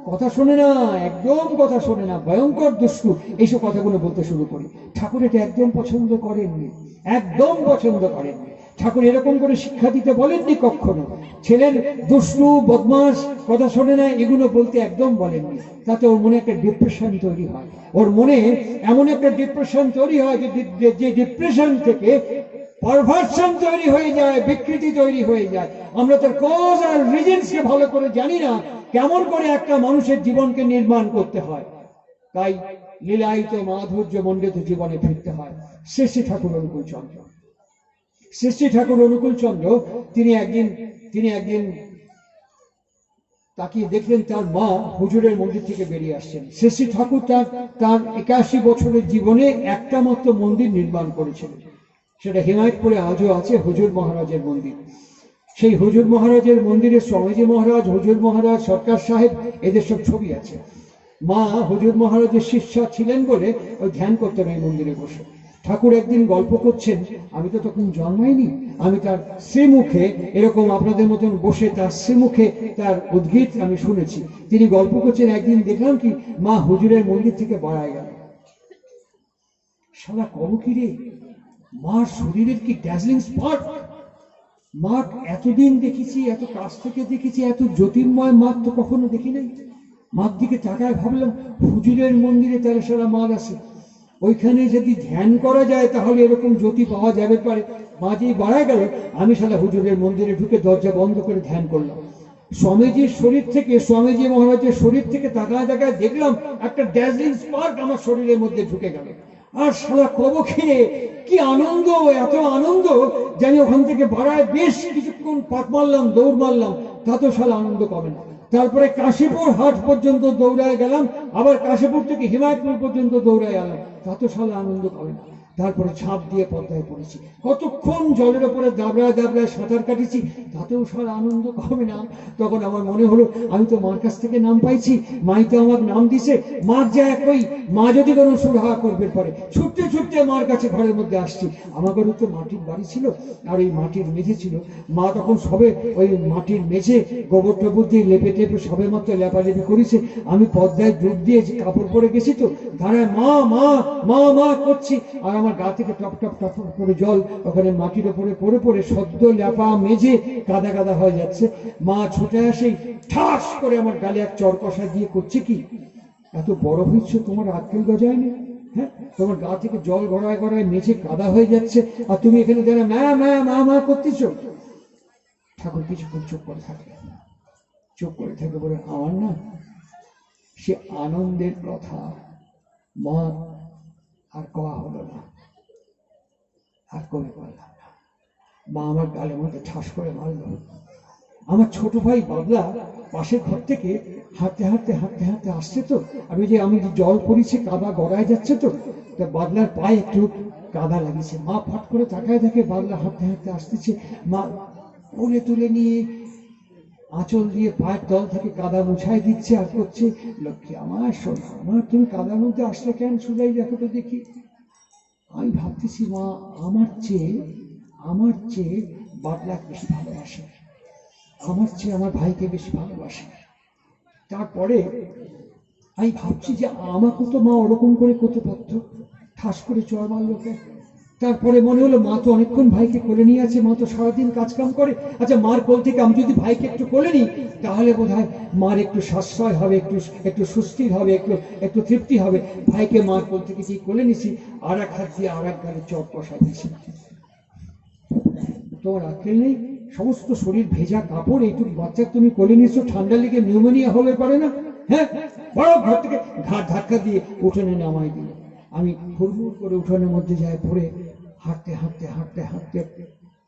কথা শোনে না, একদম কথা শোনে না, ভয়ঙ্কর দুষ্টু, এইসব কথাগুলো বলতে শুরু করি। ঠাকুর এটা একদম পছন্দ করেননি, একদম পছন্দ করেননি। ঠাকুর এরকম করে শিক্ষা দিতে বলেননি কখনো। ছেলের দুষ্টু, বদমাস, কথা শোনে না, এগুলো বলতে একদম বলেননি। তাতে ওর মনে একটা ডিপ্রেশন তৈরি হয়, ওর মনে এমন একটা ডিপ্রেশন তৈরি হয় যে ডিপ্রেশন থেকে পারভার্সন তৈরি হয়ে যায়, বিকৃতি তৈরি হয়ে যায়। আমরা তার কজ আর রিজনসকে ভালো করে জানি না, কেমন করে একটা মানুষের জীবনকে নির্মাণ করতে হয়। তাই লীলায়িত মাধুর্য মণ্ডিত জীবনে ফিরতে হয়। শ্রী শ্রী ঠাকুর অনুকূল চন্দ্র। শ্রী শ্রী ঠাকুর অনুকূল চন্দ্র তিনি একদিন তাকিয়ে দেখলেন তার মা হুজুরের মন্দির থেকে বেরিয়ে আসছেন। শ্রী শ্রী ঠাকুর তার 81 বছরের জীবনে একটা মাত্র মন্দির নির্মাণ করেছিলেন, সেটা হিমায়তপুরে আজও আছে, হুজুর মহারাজের মন্দির। সেই হুজুর মহারাজের মন্দিরে স্বামীজি মহারাজ, হুজুর মহারাজ, সরকার সাহেব এদের সব ছবি আছে। মা হুজুর মহারাজের শিষ্যা ছিলেন বলে ওই ধ্যান করতেন এই মন্দিরে বসে। ঠাকুর একদিন গল্প করছেন, আমি তো তখন জন্মাইনি, আমি তার শ্রীমুখে এরকম আপনাদের মতন বসে তার শ্রীমুখে তার উদ্গীত আমি শুনেছি। তিনি গল্প করছেন, একদিন দেখলাম কি মা হুজুরের মন্দির থেকে বাড়ায় গেল। সারা কব কি রে, মার শরীরের কি ড্যাজলিং স্পট! মা এতদিন দেখেছি, এত কাছ থেকে দেখেছি, এত জ্যোতির্ময় মা তো কখনো দেখি নাই। মার দিকে তাকায় ভাবলাম হুজুরের মন্দিরে তাহলে সারা মার আছে, ওইখানে যদি ধ্যান করা যায় তাহলে এরকম জ্যোতি পাওয়া যাবে পারে। মা যেই বাড়ায় গেল, আমি সারা হুজুরের মন্দিরে ঢুকে দরজা বন্ধ করে ধ্যান করলাম। স্বামীজির শরীর থেকে, স্বামীজি মহারাজের শরীর থেকে তাকায় তাকায় দেখলাম একটা ড্যাজলিং স্পার্ক আমার শরীরের মধ্যে ঢুকে গেল। আর সারা কব খেয়ে কি আনন্দ, এত আনন্দ যে আমি ওখান থেকে বাড়ায় বেশ কিছুক্ষণ পাক মারলাম, দৌড় মারলাম, তাতেও সারা আনন্দ কমে না। তারপরে কাশীপুর হাট পর্যন্ত দৌড়ায় গেলাম, আবার কাশীপুর থেকে হিমায়তপুর পর্যন্ত দৌড়ায় গেলাম, তাতেও সারা আনন্দ কমে না। তারপরে ঝাঁপ দিয়ে পদ্মায় পড়েছি, কতক্ষণ জলের ওপরে দাবড়ায় দাবড়ায় সাঁতার কাটিছি, তাতেও সারা আনন্দ কমে না। তখন আমার মনে হলো আমি তো মার কাছ থেকে নাম পাইছি, মাই তো আমার নাম দিছে, মার যা একই, মা যদি কোনো সুরাহা করবে পারে। ছুটতে ছুটতে মার কাছে ঘরের মধ্যে আসছি। আমার ঘরে তো মাটির বাড়ি ছিল, আর এই মাটির মেঝে ছিল। মা তখন সবে ওই মাটির মেঝে গোবর টবর দিয়ে লেপে টেপে সবে মাত্র লেপালেপি করেছে। আমি পদ্মায় ডুব দিয়ে কাপড় পরে গেছি, তো দাঁড়ায় মা মা মা মা করছি, আর আমার গা থেকে টপ টপ টপ করে জল ওখানে মাটির ওপরে পড়ে পড়ে সদ্য লেপা মেঝে কাদা কাদা হয়ে যাচ্ছে। মা ছুটে আসেই ঠাস করে আমার গালে এক চর কষা দিয়ে করছে কি, এত বড় হয়েছে তোমার আক্কেল গজায়নি? হ্যাঁ, তোমার গা থেকে জল গড়ায় গড়ায় মেঝে কাদা হয়ে যাচ্ছে, আর তুমি এখানে দাঁড়া মা মা মা মা করতেছ। ঠাকুর কিছুক্ষণ চুপ করে থাকে, চুপ করে থাকে, বলে আমার না সে আনন্দের কথা মা আর কওয়া হলো না, আর কবি পারলাম না। মা আমার গালের মধ্যে ঠাস করে মারল। আমার ছোট ভাই বাবলা পাশের ঘর থেকে হাঁটতে হাঁটতে হাঁটতে হাঁটতে আসছে, তো আমি যে জল পড়েছি, কাদা গড়ায় যাচ্ছে, তো বাদলার পায়ে একটু কাদা লাগিয়েছে। মা ফাট করে তাকায় দেখে বাদলা হাঁটতে হাঁটতে আসতেছে। মা কোলে তুলে নিয়ে আঁচল দিয়ে পায়ের তল থেকে কাদা মুছাই দিচ্ছে আর করছে, লক্ষ্মী আমার, সোনা আমার, তুমি কাদার মধ্যে আসলে কেন, সুজাই দেখো তো দেখি। আমি ভাবতেছি মা আমার চেয়ে বাদলাকে বেশি ভালোবাসে, আমার চেয়ে আমার ভাইকে বেশি ভালোবাসে। তারপরে আমি ভাবছি যে আমাকে তো মা ওরকম করে করতে পারত, ঠাস করে চর মারল কেন? তারপরে মনে হলো মা তো অনেকক্ষণ ভাইকে কোলে নিয়ে আছে, মা তো সারাদিন কাজকাম করে, আচ্ছা মার কোল থেকে আমি যদি ভাইকে একটু কোলে নিই তাহলে বোধ হয় মার একটু সাশ্রয় হবে, একটু সুস্থির হবে, একটু তৃপ্তি হবে। ভাইকে মার কোল থেকে যে কোলে নিছি, আর এক হাত দিয়ে আর এক গালে চট কষা দিয়েছি। তোমার আক্কেল নেই? সমস্ত শরীর ভেজা কাপড়, এইটুকু বাচ্চা তুমি কোলে নিয়েছো, ঠান্ডা লেগে নিউমোনিয়া হলে পারে না? হ্যাঁ, বড় ঘর থেকে ঘাট ধাক্কা দিয়ে উঠোনে নামাই দিল। আমি হুড়মুড় করে উঠোনের মধ্যে যাই, পড়ে হাঁটতে হাঁটতে হাঁটতে হাঁটতে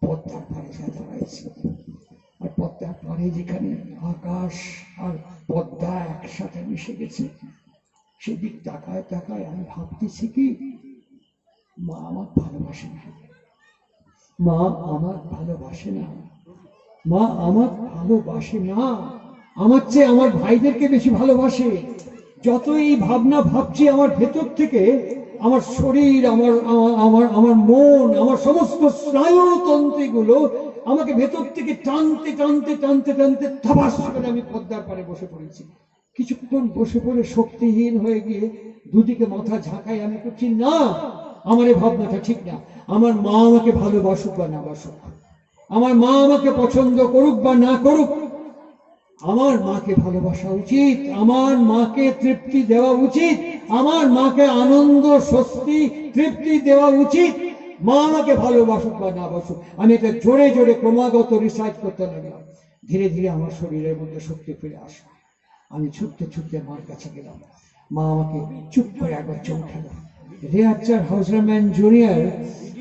পদ্মার পাড়ে যা দাঁড়াইছি। আর পদ্মার পাড়ে যেখানে আকাশ আর পদ্মা একসাথে মিশে গেছে, সেদিক তাকায় তাকায় আমি ভাবতেছি কি, মা আমার ভালোবাসে না, মা আমার ভালোবাসে না, মা আমার ভালোবাসে না, আমার চেয়ে আমার ভাইদেরকে বেশি ভালোবাসে। যত এই ভাবনা ভাবছি আমার ভেতর থেকে, আমার শরীর, আমার আমার আমার মন, আমার সমস্ত স্নায়ুতন্ত্রীগুলো আমাকে ভেতর থেকে টানতে টানতে টানতে টানতে থাবাস করে আমি পদ্মার পাড়ে বসে পড়েছি। কিছুক্ষণ বসে পড়ে শক্তিহীন হয়ে গিয়ে দুদিকে মাথা ঝাঁকাই আমি করছি, না, আমার এই ভাবনাটা ঠিক না। আমার মা আমাকে ভালোবাসুক বা না বাসুক, আমার মা আমাকে পছন্দ করুক বা না করুক, আমার মাকে ভালোবাসা উচিত, আমার মাকে তৃপ্তি দেওয়া উচিত, আমার মাকে আনন্দ, স্বস্তি, তৃপ্তি দেওয়া উচিত। মা আমাকে ভালোবাসুক বা না বাসুক। আমি এটা জোরে জোরে ক্রমাগত রিসাইট করতে লাগলাম। ধীরে ধীরে আমার শরীরের মধ্যে শক্তি ফিরে আসলো। আমি ছুটতে ছুটতে মার কাছে গেলাম। মা আমাকে চুপ করে একবার চোখ খেলো, রে আর্চার হাউসারম্যান জুনিয়র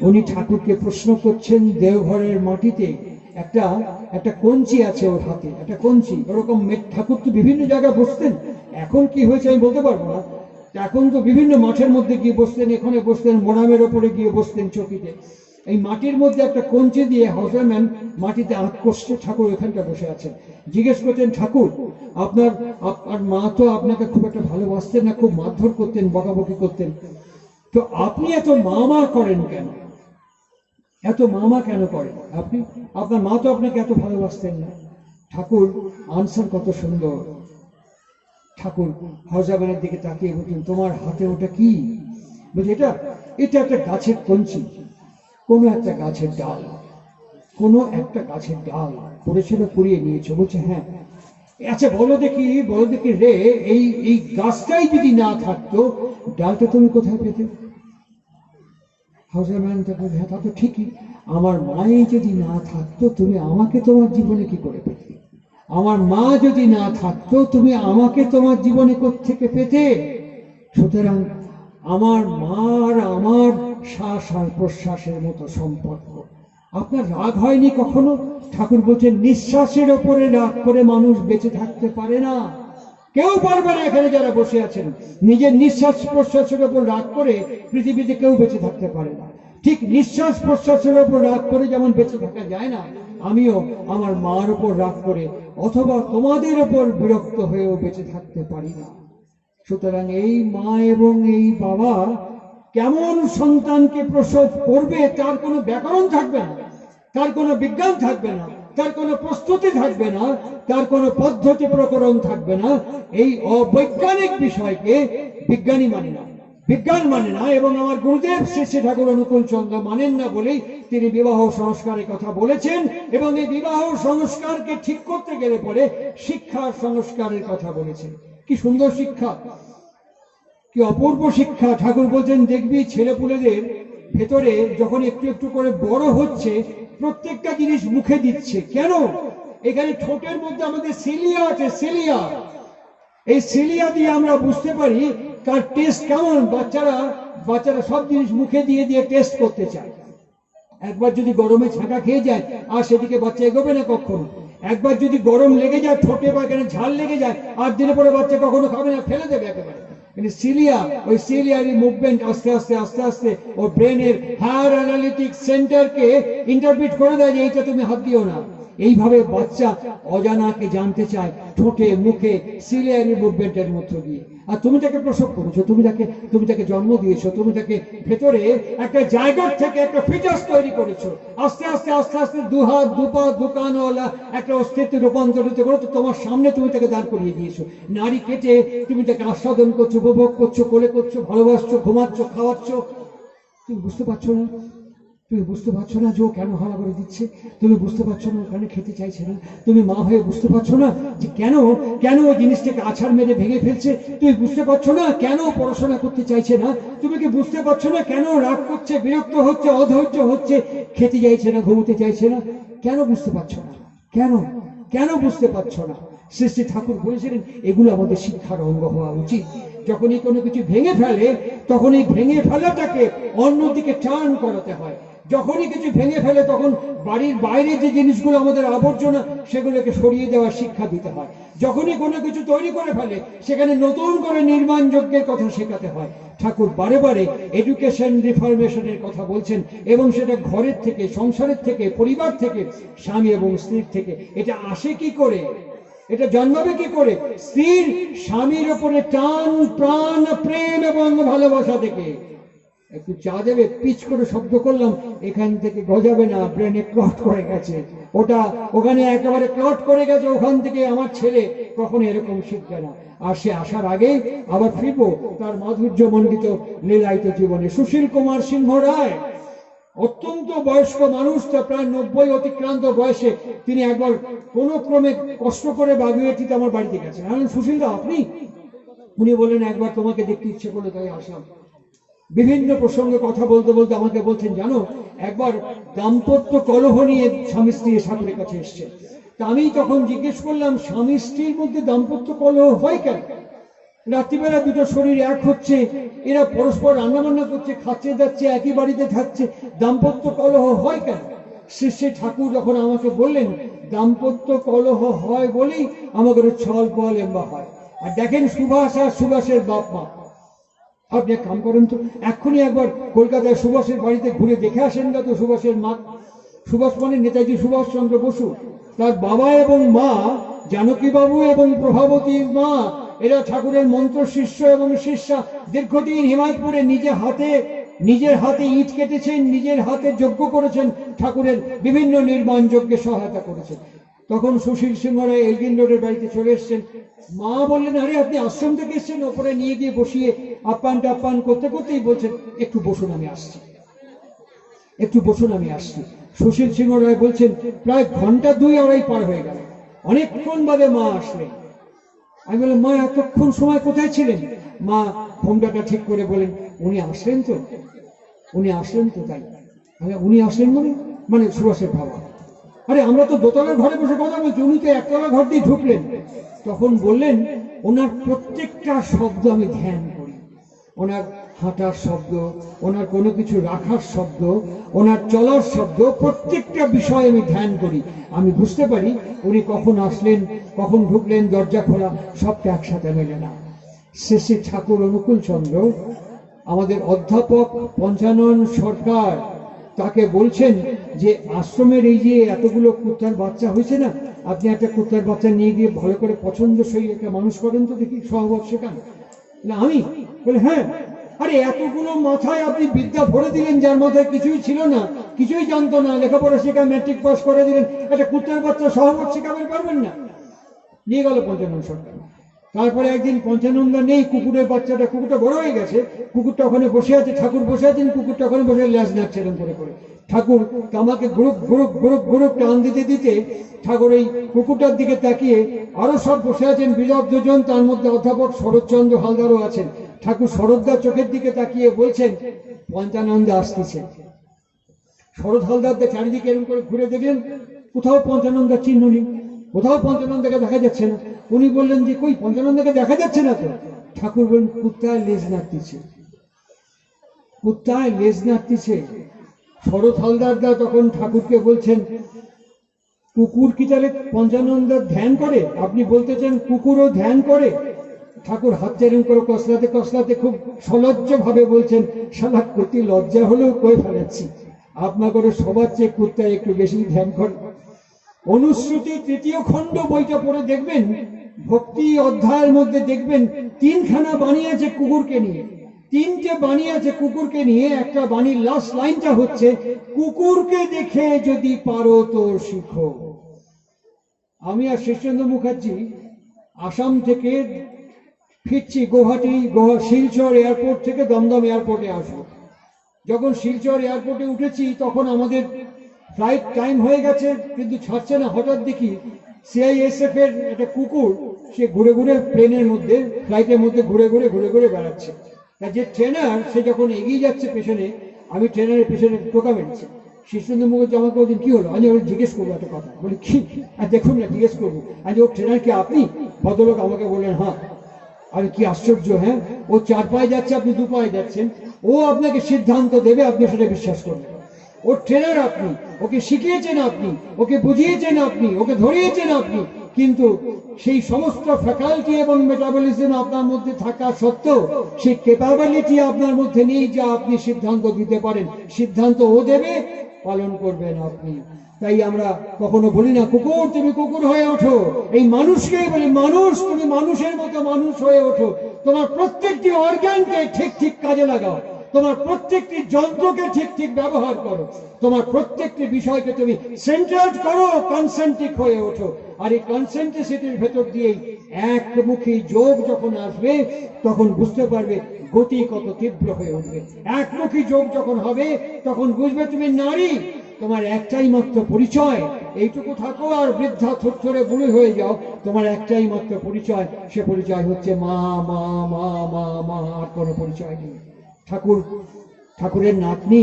উনি ঠাকুরকে প্রশ্ন করছেন, দেওঘরের মাটিতে একটা একটা কঞ্চি আছে ওর হাতে, একটা কঞ্চি, ওরকম ঠাকুর তো বিভিন্ন জায়গায় বসতেন, এখন কি হয়েছে আমি বলতে পারবো না, এখন তো বিভিন্ন মাঠের মধ্যে গিয়ে বসতেন, এখানে বসতেন, মোরামের ওপরে গিয়ে বসতেন চকিতে। এই মাটির মধ্যে একটা কঞ্চি দিয়ে হাউসারম্যান মাটিতে আঁক কষছে, ঠাকুর ওখানটা বসে আছেন। জিজ্ঞেস করছেন, ঠাকুর আপনার মা তো আপনাকে খুব একটা ভালোবাসতেন না, খুব মারধর করতেন, বকাবকি করতেন, তো আপনি এত মা করেন কেন, এত মা কেন করেন আপনি, আপনার মা তো আপনাকে এত ভালোবাসতেন না। ঠাকুর আনসার কত সুন্দর। ঠাকুর হাউসারম্যানের দিকে তাকিয়ে বলছেন, তোমার হাতে ওটা কি? বলছে, এটা একটা গাছের কঞ্চি, কোনো একটা গাছের ডাল, কোনো একটা গাছের ডাল পড়েছিল, কুড়িয়ে নিয়েছে। বলছে, হ্যাঁ। আচ্ছা বলো দেখি রে, এই গাছটাই যদি না থাকতো, ডালটা তুমি কোথায় পেতে? হাউসারম্যান তাকে, হ্যাঁ তা তো ঠিকই, আমার মাই যদি না থাকতো, তুমি আমাকে তোমার জীবনে কি করে পেতে? আমার মা যদি না থাকতো, তুমি আমাকে তোমার জীবনে কোত্থেকে পেতে? সুতরাং আমার মা আর আমার শ্বাস আর প্রশ্বাসের মতো সম্পর্ক। আপনার রাগ হয়নি কখনো? ঠাকুর বলছেন, নিঃশ্বাসের ওপরে রাগ করে মানুষ বেঁচে থাকতে পারে না, কেউ পারবে না। এখানে যারা বসে আছেন, নিজের নিঃশ্বাস প্রশ্বাসের ওপর রাগ করে পৃথিবীতে কেউ বেঁচে থাকতে পারে না। ঠিক নিঃশ্বাস প্রশ্বাসের ওপর রাগ করে যেমন বেঁচে থাকা যায় না, আমিও আমার মার ওপর রাগ করে অথবা তোমাদের ওপর বিরক্ত হয়েও বেঁচে থাকতে পারি না। সুতরাং এই মা এবং এই বাবা কেমন সন্তানকে প্রসব করবে তার কোনো ব্যাকরণ থাকবে না, তার কোনো বিজ্ঞান থাকবে না, তার কোনো প্রস্তুতি থাকবে না, তার কোনো পদ্ধতি প্রকরণ থাকবে না। এই অবৈজ্ঞানিক বিষয়কে বিজ্ঞানী মানে না, বিজ্ঞান মানে না। এবং আমার গুরুদেব শ্রী শ্রী ঠাকুর অনুকূল চন্দ্র মানেন না বলেই তিনি বিবাহ সংস্কারের কথা বলেছেন, এবং এই বিবাহ সংস্কারকে ঠিক করতে গেলে পরে শিক্ষার সংস্কারের কথা বলেছেন। কি সুন্দর শিক্ষা, কি অপূর্ব শিক্ষা। ঠাকুর বলছেন, দেখবি ছেলেপুলেদের ভেতরে যখন একটু একটু করে বড় হচ্ছে, প্রত্যেকটা জিনিস মুখে দিচ্ছে। কেন? এখানে ঠোঁটের মধ্যে আমাদের সিলিয়া আছে, সিলিয়া। এই সিলিয়া দিয়ে আমরা বুঝতে পারি কার টেস্ট কেমন। বাচ্চারা সব জিনিস মুখে দিয়ে দিয়ে টেস্ট করতে চায়। একবার যদি গরমে ছাঁকা খেয়ে যায়, আর সেদিকে বাচ্চা এগোবে না কখনো। একবার যদি গরম লেগে যায় ঠোঁটে বা এখানে ঝাল লেগে যায়, 8 দিনের পরে বাচ্চা কখনো খাবে না, ফেলে দেবে একেবারে। সিলিয়া, ওই সিলিয়ারি মুভমেন্ট আস্তে আস্তে আস্তে আস্তে ও ব্রেনের হায়ার অ্যানালিটিক সেন্টারকে ইন্টারপ্রিট করে দেয় যে এইটা তুমি হাত দিও না। এইভাবে বাচ্চা অজানাকে জানতে চায় ঠোঁটে মুখে সিলিয়ারি মুভমেন্টের মধ্য দিয়ে। আর তুমি তাকে প্রসব করেছো, তুমি তাকে জন্ম দিয়েছো, তুমি তাকে ভেতরে একটা জায়গার থেকে একটা ফিচার্স তৈরি করেছো। আস্তে আস্তে আস্তে আস্তে দুহাত দুপা দুকানওয়ালা একটা অস্তিত্বে রূপান্তরিত করে তোমার সামনে তুমি তাকে দাঁড় করিয়ে দিয়েছো। নারী কেটে তুমি তাকে আস্বাদন করছো, উপভোগ করছো, কোলে করছো, ভালোবাসছো, ঘুমাচ্ছ, খাওয়াচ্ছ। তুমি বুঝতে পারছো না, তুমি বুঝতে পারছো না যে ও কেন হাওয়া করে দিচ্ছে, তুমি বুঝতে পারছো না ও কেন খেতে চাইছে না, তুমি মা হয়ে বুঝতে পারছো না যে কেন ও জিনিসটাকে আছাড় মেরে ভেঙে ফেলছে, তুমি বুঝতে পারছো না কেন পড়াশোনা করতে চাইছে না, তুমি কি বুঝতে পারছো না কেন রাগ করছে, বিরক্ত হচ্ছে, অধৈর্য হচ্ছে, খেতে চাইছে না, ঘুমোতে চাইছে না? কেন বুঝতে পারছো না? কেন বুঝতে পারছো না? শ্রী শ্রী ঠাকুর বলেছিলেন, এগুলো আমাদের শিক্ষার অঙ্গ হওয়া উচিত। যখনই কোনো কিছু ভেঙে ফেলে, তখন এই ভেঙে ফেলাটাকে অন্যদিকে টার্ন করাতে হয়। যখনই কিছু ভেঙে ফেলে, তখন বাড়ির বাইরে যে জিনিসগুলো আমাদের আবর্জনা, সেগুলোকে সরিয়ে দেওয়ার শিক্ষা দিতে হয়। যখনই কোনো কিছু তৈরি করে ফেলে, সেখানে নতুন করে নির্মাণ যজ্ঞের কথা শেখাতে হয়। ঠাকুর বারে বারে এডুকেশন রিফরমেশনের কথা বলছেন, এবং সেটা ঘরের থেকে, সংসারের থেকে, পরিবার থেকে, স্বামী এবং স্ত্রীর থেকে। এটা আসে কি করে, এটা জন্মাবে কি করে? স্ত্রীর স্বামীর ওপরে টান, প্রাণ, প্রেম এবং ভালোবাসা থেকে। একটু চা দেবে, পিচ করে শব্দ করলাম, এখান থেকে গজাবে না, ব্রেনে ক্লট করে গেছে, ওখানে একেবারে ক্লট করে গেছে, ওখান থেকে আমার ছেলে কখনো এরকম শিখবে না। আর সে আসার আগেই আবার ফিরবো তার মাধুর্য মণ্ডিত লীলায়িত জীবনে। সুশীল কুমার সিংহ রায়, অত্যন্ত বয়স্ক মানুষ, তা প্রায় 90 অতিক্রান্ত বয়সে তিনি একবার কোনো ক্রমে কষ্ট করে বাগুইয়াটিতে আমার বাড়িতে গেছেন। আমি বললাম, সুশীল দা আপনি? উনি বললেন, একবার তোমাকে দেখতে ইচ্ছে করলো তাই আসলাম। বিভিন্ন প্রসঙ্গে কথা বলতে বলতে আমাকে বলছেন, জানো একবার দাম্পত্য কলহ নিয়ে স্বামী স্ত্রী ঠাকুরের কাছে এসছে। তা আমি তখন জিজ্ঞেস করলাম, স্বামী স্ত্রীর মধ্যে দাম্পত্য কলহ হয় কেন? রাত্রিবেলা দুটো শরীর এক হচ্ছে, এরা পরস্পর রান্নাবান্না করছে, খাচ্ছে যাচ্ছে, একই বাড়িতে থাকছে, দাম্পত্য কলহ হয় কেন? শ্রী ঠাকুর যখন আমাকে বললেন দাম্পত্য কলহ হয় বলেই আমাদের ছল পল এম্বা হয়। আর দেখেন সুভাষ আর সুভাষের বাপ মা, আপনি এক কাম করেন তো, এক্ষুনি একবার কলকাতায় সুভাষের বাড়িতে ঘুরে দেখে আসেন না তো সুভাষের মা। সুভাষ মানে নেতাজি সুভাষচন্দ্র বসু, তার বাবা এবং মা জানকীবাবু এবং প্রভাবতীর মা, এরা ঠাকুরের মন্ত্র শিষ্য এবং শিষ্যা। দীর্ঘদিন হিমায়তপুরে নিজের হাতে ইট কেটেছেন, নিজের হাতে যজ্ঞ করেছেন, ঠাকুরের বিভিন্ন নির্মাণ যজ্ঞে সহায়তা করেছেন। তখন সুশীল সিংহ রায় এলগিন রোডের বাড়িতে চলে এসছেন। মা বললেন, আরে আপনি আশ্রম থেকে এসছেন? ওপরে নিয়ে গিয়ে বসিয়ে আপ্যায়ন টাপ্যায়ন করতে করতেই বলছেন, একটু বসুন আমি আসছি, একটু বসুন আমি আসছি। সুশীল সিংহ রায় বলছেন, প্রায় ঘন্টা 2-2.5 পার হয়ে গেল, অনেকক্ষণ বাদে মা আসলেন। আমি বললাম, মা এতক্ষণ সময় কোথায় ছিলেন? মা ঘোমটাটা ঠিক করে বলেন, উনি আসলেন তো, উনি আসলেন তো। তাই উনি আসলেন মানে সুভাষের বাবা। আরে আমরা তো দোতলার ঘরে বসে কথা বলছি, উনি তো একতলা ঘর দিয়ে ঢুকলেন। তখন বললেন, ওনার প্রত্যেকটা শব্দ আমি ধ্যান করি, ওনার হাঁটার শব্দ, ওনার কোনো কিছু রাখার শব্দ, ওনার চলার শব্দ, প্রত্যেকটা বিষয় আমি ধ্যান করি। আমি বুঝতে পারি উনি কখন আসলেন, কখন ঢুকলেন, দরজা খোলা, সবটা একসাথে মেলে না। শেষে ঠাকুর অনুকূল চন্দ্র, আমাদের অধ্যাপক পঞ্চানন সরকার, তাকে বলছেন যে আশ্রমের এই যে এতগুলো কুত্তার বাচ্চা হয়েছে না, আপনি একটা কুত্তার বাচ্চা নিয়ে গিয়ে ভালো করে পছন্দসই একটা মানুষ করেন তো, দেখি স্বভাব শেখান। না আমি বলে, হ্যাঁ। আরে এতগুলো মাথায় আপনি বিদ্যা ভরে দিলেন, যার মাথায় কিছুই ছিল না, কিছুই জানতো না, লেখাপড়া শেখা ম্যাট্রিক পাস করে দিলেন, একটা কুত্তার বাচ্চা স্বভাব শেখাবেন পারবেন না? নিয়ে গেল পঞ্চানন সরকার। তারপরে একদিন পঞ্চানন্দা নেই, কুকুরের বাচ্চাটা, কুকুরটা বড় হয়ে গেছে, কুকুরটা ওখানে বসে আছে, ঠাকুর বসে আছেন, কুকুরটা ওখানে বসে ল্যাজ নাচছে এরকম করে করে। ঠাকুর আমাকে গ্রুপ গ্রুপ গ্রুপ গ্রুপ টান দিতে দিতে ঠাকুর এই কুকুরটার দিকে তাকিয়ে, আরো সব বসে আছেন বিরোধ দুজন, তার মধ্যে অধ্যাপক শরৎচন্দ্র হালদারও আছেন। ঠাকুর শরৎদার চোখের দিকে তাকিয়ে বলছেন, পঞ্চানন্দা আসতেছে। শরৎ হালদারদের চারিদিকে এরকম করে ঘুরে দেখলেন, কোথাও পঞ্চানন্দার চিহ্ন নেই, কোথাও পঞ্চানন্দাকে দেখা যাচ্ছে না। উনি বললেন যে, কই পঞ্চানন্দাকে দেখা যাচ্ছে না তো? ঠাকুর বললেন, কুত্তায় লেজ নাড়তিছে, কুত্তায় লেজ নাড়তিছে। শরৎ হালদারদা তখন ঠাকুরকে বলছেন, কুকুর কি তাহলে পঞ্চানন্দার ধ্যান করে? আপনি বলতে চান কুকুরও ধ্যান করে? ঠাকুর হাত চেরম করে কসলাতে কসলাতে খুব সলজ্জ ভাবে বলছেন, শালা কতি লজ্জা হলেও কয়ে ফেলাচ্ছি, আপনার করে সবার চেয়ে কুত্তায় একটু বেশি ধ্যান করে। অনুশ্রুতি 3য় খণ্ড বইটা পড়ে দেখবেন, ভক্তি অধ্যায়ের মধ্যে দেখবেন 3খানা বানিয়েছে কুকুরকে নিয়ে, 3টে বানিয়েছে কুকুরকে নিয়ে। একটা বাণীর লাস্ট লাইনটা হচ্ছে, কুকুরকে দেখে যদি পারো তো শিখো। আমি আর শীর্ষেন্দ্র মুখার্জি আসাম থেকে ফিরছি গুয়াহাটি, শিলচর এয়ারপোর্ট থেকে দমদম এয়ারপোর্টে আসবো। যখন শিলচর এয়ারপোর্টে উঠেছি তখন আমাদের ফ্লাইট টাইম হয়ে গেছে, কিন্তু ছাড়ছে না। হঠাৎ দেখি সিআইএসএফ এর একটা কুকুর, সে ঘুরে ঘুরে প্লেনের মধ্যে, ফ্লাইটের মধ্যে ঘুরে ঘুরে ঘুরে ঘুরে বেড়াচ্ছে। যে ট্রেনার, সে যখন এগিয়ে যাচ্ছে পেছনে, আমি ট্রেনারের পেছনে টোকা মেরেছি। শীর্ষেন্দ্র মুখার্জি আমাকে ওদিন কি হলো, আমি ওর জিজ্ঞেস করবো একটা কথা, বলি কি? আর দেখুন না, জিজ্ঞেস করবো, আজ ও ট্রেনার কি আপনি? ভদ্রলোক আমাকে বললেন, হ্যাঁ। আরে কি আশ্চর্য, হ্যাঁ, ও 4 পায়ে যাচ্ছে, আপনি 2 পায়ে যাচ্ছেন, ও আপনাকে সিদ্ধান্ত দেবে, আপনি সেটা বিশ্বাস করবেন। ওর ট্রেনার আপনি, ওকে শিখিয়েছেন আপনি, ওকে বুঝিয়েছেন আপনি, ওকে ধরিয়েছেন আপনি, কিন্তু সেই সমস্ত ফ্যাকাল্টি এবং মেটাবলিজম আপনার মধ্যে থাকা সত্ত্বেও সেই ক্যাপাবিলিটি আপনার মধ্যে নেই যে আপনি সিদ্ধান্ত দিতে পারেন। সিদ্ধান্ত ও দেবে, পালন করবেন আপনি। তাই আমরা কখনো বলি না, কুকুর তুমি কুকুর হয়ে ওঠো। এই মানুষকেই বলি, মানুষ তুমি মানুষের মতো মানুষ হয়ে ওঠো। তোমার প্রত্যেকটি অর্গানকে ঠিক ঠিক কাজে লাগাও, তোমার প্রত্যেকটি যন্ত্রকে ঠিক ঠিক ব্যবহার করো, তোমার প্রত্যেকটি বিষয়কে তুমি সেন্ট্রাল করো, কনসেন্ট্রিক হয়ে ওঠো। আর এই কনসেন্ট্রিসিটির ভেতর দিয়েই একমুখী যোগ যখন আসবে, তখন বুঝতে পারবে গতি কত তীব্র হয়ে উঠবে। একমুখী যোগ যখন হবে, তখন বুঝবে তুমি নারী, তোমার একটাই মাত্র পরিচয়। এইটুকু থাকো আর বৃদ্ধা থরথরে বুড়ি হয়ে যাও, তোমার একটাই মাত্র পরিচয়, সে পরিচয় হচ্ছে মা মা মা মা মা, আর কোনো পরিচয় নেই। ঠাকুরের নাতনি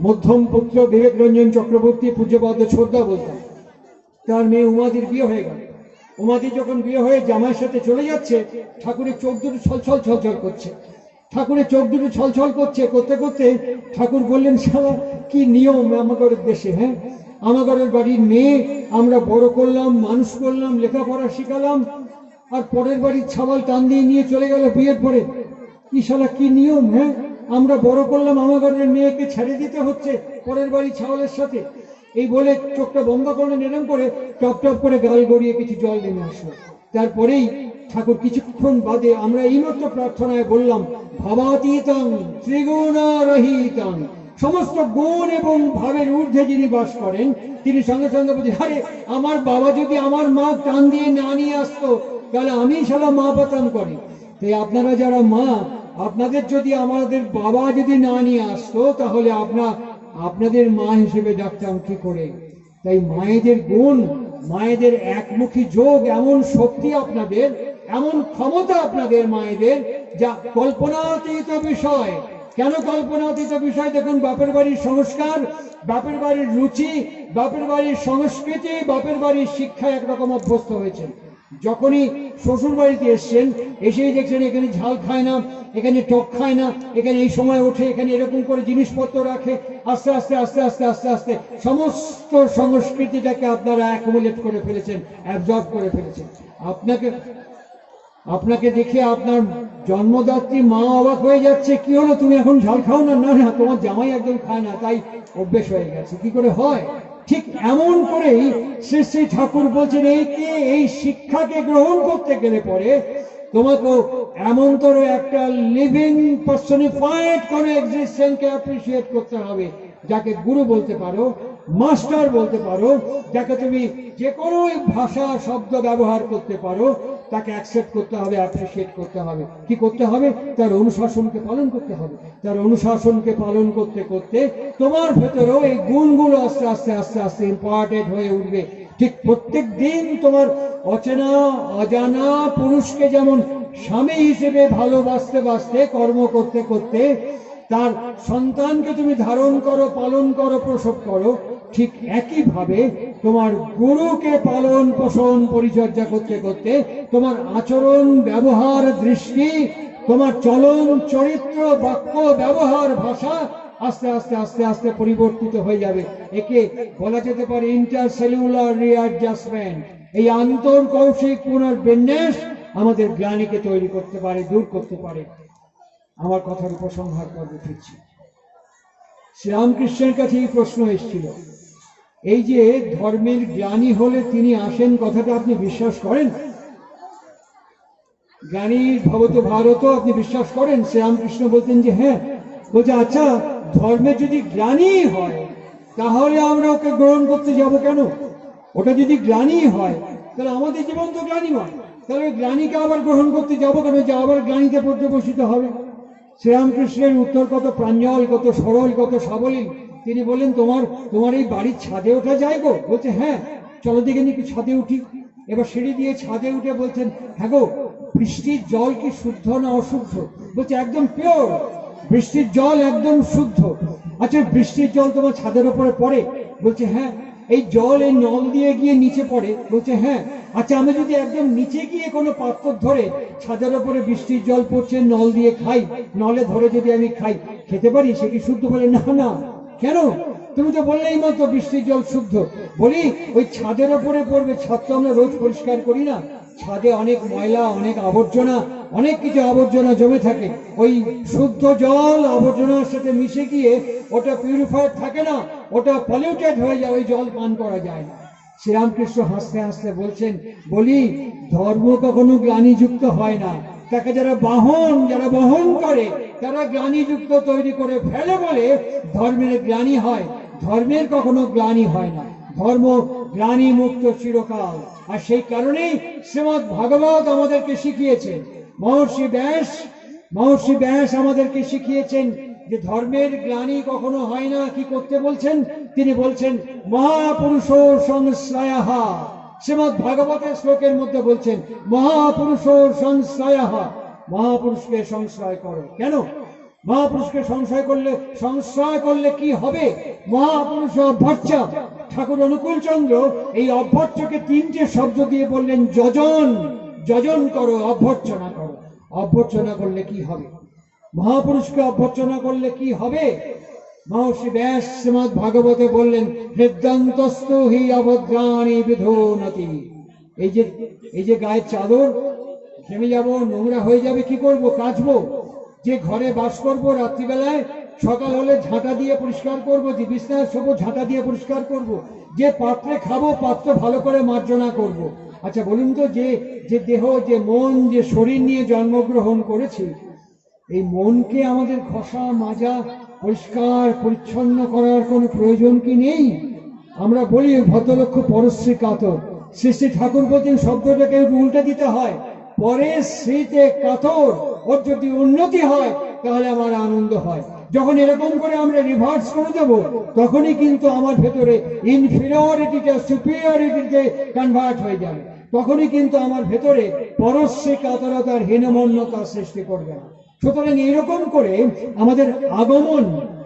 মধ্যম পুত্র বিবেক রঞ্জন চক্রবর্তী, পূজ্যপাদ ছোটদা বলতেন, তার মেয়ে উমাদির বিয়ে হয়ে গেল। উমাদি যখন বিয়ে হয়ে জামাইয়ের সাথে চলে যাচ্ছে, ঠাকুরের চোখ দুটো ছলছল ছলছল করছে, ঠাকুরের চোখ দুটো ছলছল করছে, করতে করতে ঠাকুর বললেন, শালা কি নিয়ম আমাদের দেশে, হ্যাঁ, আমাদের বাড়ির মেয়ে আমরা বড় করলাম, মানুষ করলাম, লেখাপড়া শিখালাম, আর পরের বাড়ির ছাওয়াল টান দিয়ে নিয়ে চলে গেল বিয়ের পরে। কি শালা কি নিয়ম, হ্যাঁ, আমরা বড় করলাম, আমাদের মেয়েকে ছেড়ে দিতে হচ্ছে পরের বাড়ির ছাওয়ালের সাথে। এই বলে চোখটা বন্ধ করলেন, এরম করে টপ টপ করে গাল গড়িয়ে কিছু জল নেমে আসলো। তারপরেই ঠাকুর কিছুক্ষণ বাদে, আমরা এইমাত্র প্রার্থনায় বললাম, ভাবাতীতং ত্রিগুণরহিতং, সমস্ত গুণ এবং ভাবের ঊর্ধ্বে যিনি বাস করেন, তিনি সঙ্গে সঙ্গে বলছেন, আরে আমার বাবা যদি আমার মা টান দিয়ে না নিয়ে আসতো, তাহলে আমি শালা মা পাতাম করি। তাই আপনারা যারা মা, আপনাদের যদি আমাদের বাবা যদি না নিয়ে আসতো, তাহলে আপনাদের মা হিসেবে ডাকতাম কি করে? তাই মায়েদের গুণ, মায়েদের একমুখী যোগ, এমন শক্তি আপনাদের, এমন ক্ষমতা আপনাদের মায়েদের, যা কল্পনাতীত বিষয়। কেন কল্পনাতীত বিষয়? দেখুন, বাপের বাড়ির সংস্কার, বাপের বাড়ির রুচি, বাপের বাড়ির সংস্কৃতি, বাপের বাড়ির শিক্ষা একরকম অভ্যস্ত হয়েছে। যখনই শ্বশুর বাড়িতে এসছেন, এসেই দেখছেন এখানে ঝাল খায় না, এখানে টক খায় না, এখানে এই সময় ওঠে, এখানে এরকম করে জিনিসপত্র রাখে। আস্তে আস্তে আস্তে আস্তে আস্তে আস্তে সমস্ত সংস্কৃতিটাকে আপনারা অ্যাকুমুলেট করে ফেলেছেন, অ্যাবজর্ব করে ফেলেছেন। আপনাকে দেখে আপনার জন্মদাত্রী মা অবাক হয়ে যাচ্ছে, কি হলো তুমি এখন ঝাল খাও না? না না, তোমার জামাই একদম খায় না, তাই অভ্যেস হয়ে গেছে। কি করে হয়? ঠিক এমন করেই শ্রী শ্রী ঠাকুর বলছেন, এই শিক্ষাকে গ্রহণ করতে গেলে পরে তোমাকে এমনতর একটা লিভিং পার্সনিফাইড কোন এক্সিস্টেন্সকে অ্যাপ্রিসিয়েট করতে হবে, যাকে গুরু বলতে পারো, মাস্টার বলতে পারো, যাকে তুমি যে কোনো ভাষা শব্দ ব্যবহার করতে পারো, তাকে অ্যাকসেপ্ট করতে হবে, অ্যাপ্রিসিয়েট করতে হবে। কি করতে হবে? তার অনুশাসনকে পালন করতে হবে। তার অনুশাসনকে পালন করতে করতে তোমার ভেতরেও এই গুণগুলো আস্তে আস্তে আস্তে আস্তে ইম্পর্টেন্ট হয়ে উঠবে। ঠিক প্রত্যেক দিন তোমার অচেনা অজানা পুরুষকে যেমন স্বামী হিসেবে ভালোবাসতে বাসতে, কর্ম করতে করতে তার সন্তানকে তুমি ধারণ করো, পালন করো, প্রসব করো, ঠিক একইভাবে তোমার গুরুকে পালন পোষণ পরিচর্যা করতে করতে তোমার আচরণ, ব্যবহার, দৃষ্টি, তোমার চলন, চরিত্র, বাক্য, ব্যবহার, ভাষা আস্তে আস্তে আস্তে আস্তে পরিবর্তিত হয়ে যাবে। একে বলা যেতে পারে ইন্টারসেলুলার রিঅ্যাডজাস্টমেন্ট। এই আন্তর্কৌশিক পুনর্বিন্যাস আমাদের জ্ঞানীকে তৈরি করতে পারে, দূর করতে পারে। আমার কথার উপসংহার পর্বে ফিরছি। শ্রীরামকৃষ্ণের কাছে এই প্রশ্ন এসেছিল, এই যে ধর্মের জ্ঞানী হলে তিনি আসেন, কথাটা আপনি বিশ্বাস করেন? জ্ঞানী ভবত ভারত আপনি বিশ্বাস করেন? শ্রীরামকৃষ্ণ বলতেন যে হ্যাঁ। বলছে, আচ্ছা, ধর্মে যদি জ্ঞানী হয়, তাহলে আমরা ওকে গ্রহণ করতে যাব কেন? ওটা যদি জ্ঞানী হয়, তাহলে আমাদের জীবন তো জ্ঞানী হয়, তাহলে জ্ঞানীকে আবার গ্রহণ করতে যাবো কেন, যে আবার জ্ঞানীতে পর্যবসিত হবে? শ্রীরামকৃষ্ণের উত্তর কত প্রাঞ্জল, কত সরল, কত সাবলীল। তিনি বললেন, তোমার এই বাড়ির ছাদে ওঠা যায় গো? বলছে হ্যাঁ, চলো দেখে নি ছাদে উঠি। এবার সিঁড়ি দিয়ে ছাদে উঠে বলছেন, হ্যাঁ গো, বৃষ্টির জল কি শুদ্ধ না অশুদ্ধ? বলছে একদম পিওর, বৃষ্টির জল একদম শুদ্ধ। আচ্ছা, বৃষ্টির জল তোমার ছাদের উপরে পড়ে? বলছে হ্যাঁ। এই জল এই নল দিয়ে গিয়ে নিচে পড়ে? বলছে হ্যাঁ। আচ্ছা, আমি যদি একদম নিচে গিয়ে কোনো পাত্র ধরে ছাদের উপরে বৃষ্টির জল পড়ছে নল দিয়ে খাই, নলে ধরে যদি আমি খাই, খেতে পারি? সে কি শুদ্ধ? বলে না না। কেন? তুমি তো বললেই মতো বৃষ্টির জল শুদ্ধ। বলি ওই ছাদের উপরে পড়বে, ছাদ তো আমরা রোজ পরিষ্কার করি না, ছাদে অনেক ময়লা, অনেক আবর্জনা, অনেক কিছু আবর্জনা জমে থাকে। ওই শুদ্ধ জল আবর্জনার সাথে মিশে গিয়ে ওটা পিউরিফায়ার থাকে না, ওটা পলিউটেড হয়ে যায়, ওই জল পান করা যায় না। শ্রীরামকৃষ্ণ হাসতে হাসতে বলছেন, বলি ধর্ম কখনো গ্লানিযুক্ত হয় না, তাকে যারা বহন করে তারা গ্লানিযুক্ত তৈরি করে ফেলে বলে ধর্মের গ্লানি হয়। ধর্মের কখনো গ্লানি হয় না, ধর্ম গ্লানি মুক্ত চিরকাল। আর সেই কারণেই শ্রীমদ্ ভাগবত আমাদেরকে শিখিয়েছেন, মহর্ষি ব্যাস আমাদেরকে শিখিয়েছেন যে ধর্মের গ্লানি কখনো হয় না। কি করতে বলছেন? তিনি বলছেন মহাপুরুষ সংশ্রয়ঃ। শ্রীমদ্ ভাগবতের শ্লোকের মধ্যে বলছেন মহাপুরুষ সংশ্রয়ঃ, মহাপুরুষকে সংশ্রয় করো। কেন? মহাপুরুষকে সংশয় করলে কি হবে? মহাপুরুষ ভর্চা, ঠাকুর অনুকূল চন্দ্র এই অভ্যর্চকে 3টে শব্দ দিয়ে বললেন, যজন, যজন করো, অভ্যর্চনা করো। অভ্যর্চনা করলে কি হবে? মহাপুরুষকে অভ্যর্চনা করলে কি হবে? মহর্ষি ব্যাস শ্রীমদ্ ভাগবতে বললেন, হৃদন্তস্তু হি অভদ্রাণি বিধোনতি। এই যে গায়ের চাদর ঘেমে যাব, নোংরা হয়ে যাবে, কি করব? কাচবো। যে ঘরে বাস করব রাত্রিবেলায় সকাল হলে ঝাঁটা দিয়ে পরিষ্কার করব, যে বিছানায় শোবো ঝাঁটা দিয়ে পরিষ্কার করব, যে পাত্রে খাবো পাত্র ভালো করে মার্জনা করব। আচ্ছা বলুন তো, যে দেহ, যে মন, যে শরীর নিয়ে জন্মগ্রহণ করেছি, এই মনকে আমাদের ঘষা মাজা পরিষ্কার পরিচ্ছন্ন করার কোনো প্রয়োজন কি নেই? আমরা বলি ভদ্রলক্ষ পরশ্রী কাতর। শ্রী শ্রী ঠাকুর বলছেন শব্দটাকে উল্টে দিতে হয়, পরে শ্রীতে কাতর। ওর যদি উন্নতি হয় তাহলে আমার আনন্দ হয়। যখন এরকম করে আমরা রিভার্স করে দেব, তখনই কিন্তু আমার ভেতরে ইনফিরিয়রিটিটা সুপিরিয়রিটিতে কনভার্ট হয়ে যাবে। তখনই কিন্তু আমার ভেতরে পরশ্রী কাতরতার হীনমন্যতার সৃষ্টি করবে না। সুতরাং এরকম করে আমাদের আগমন,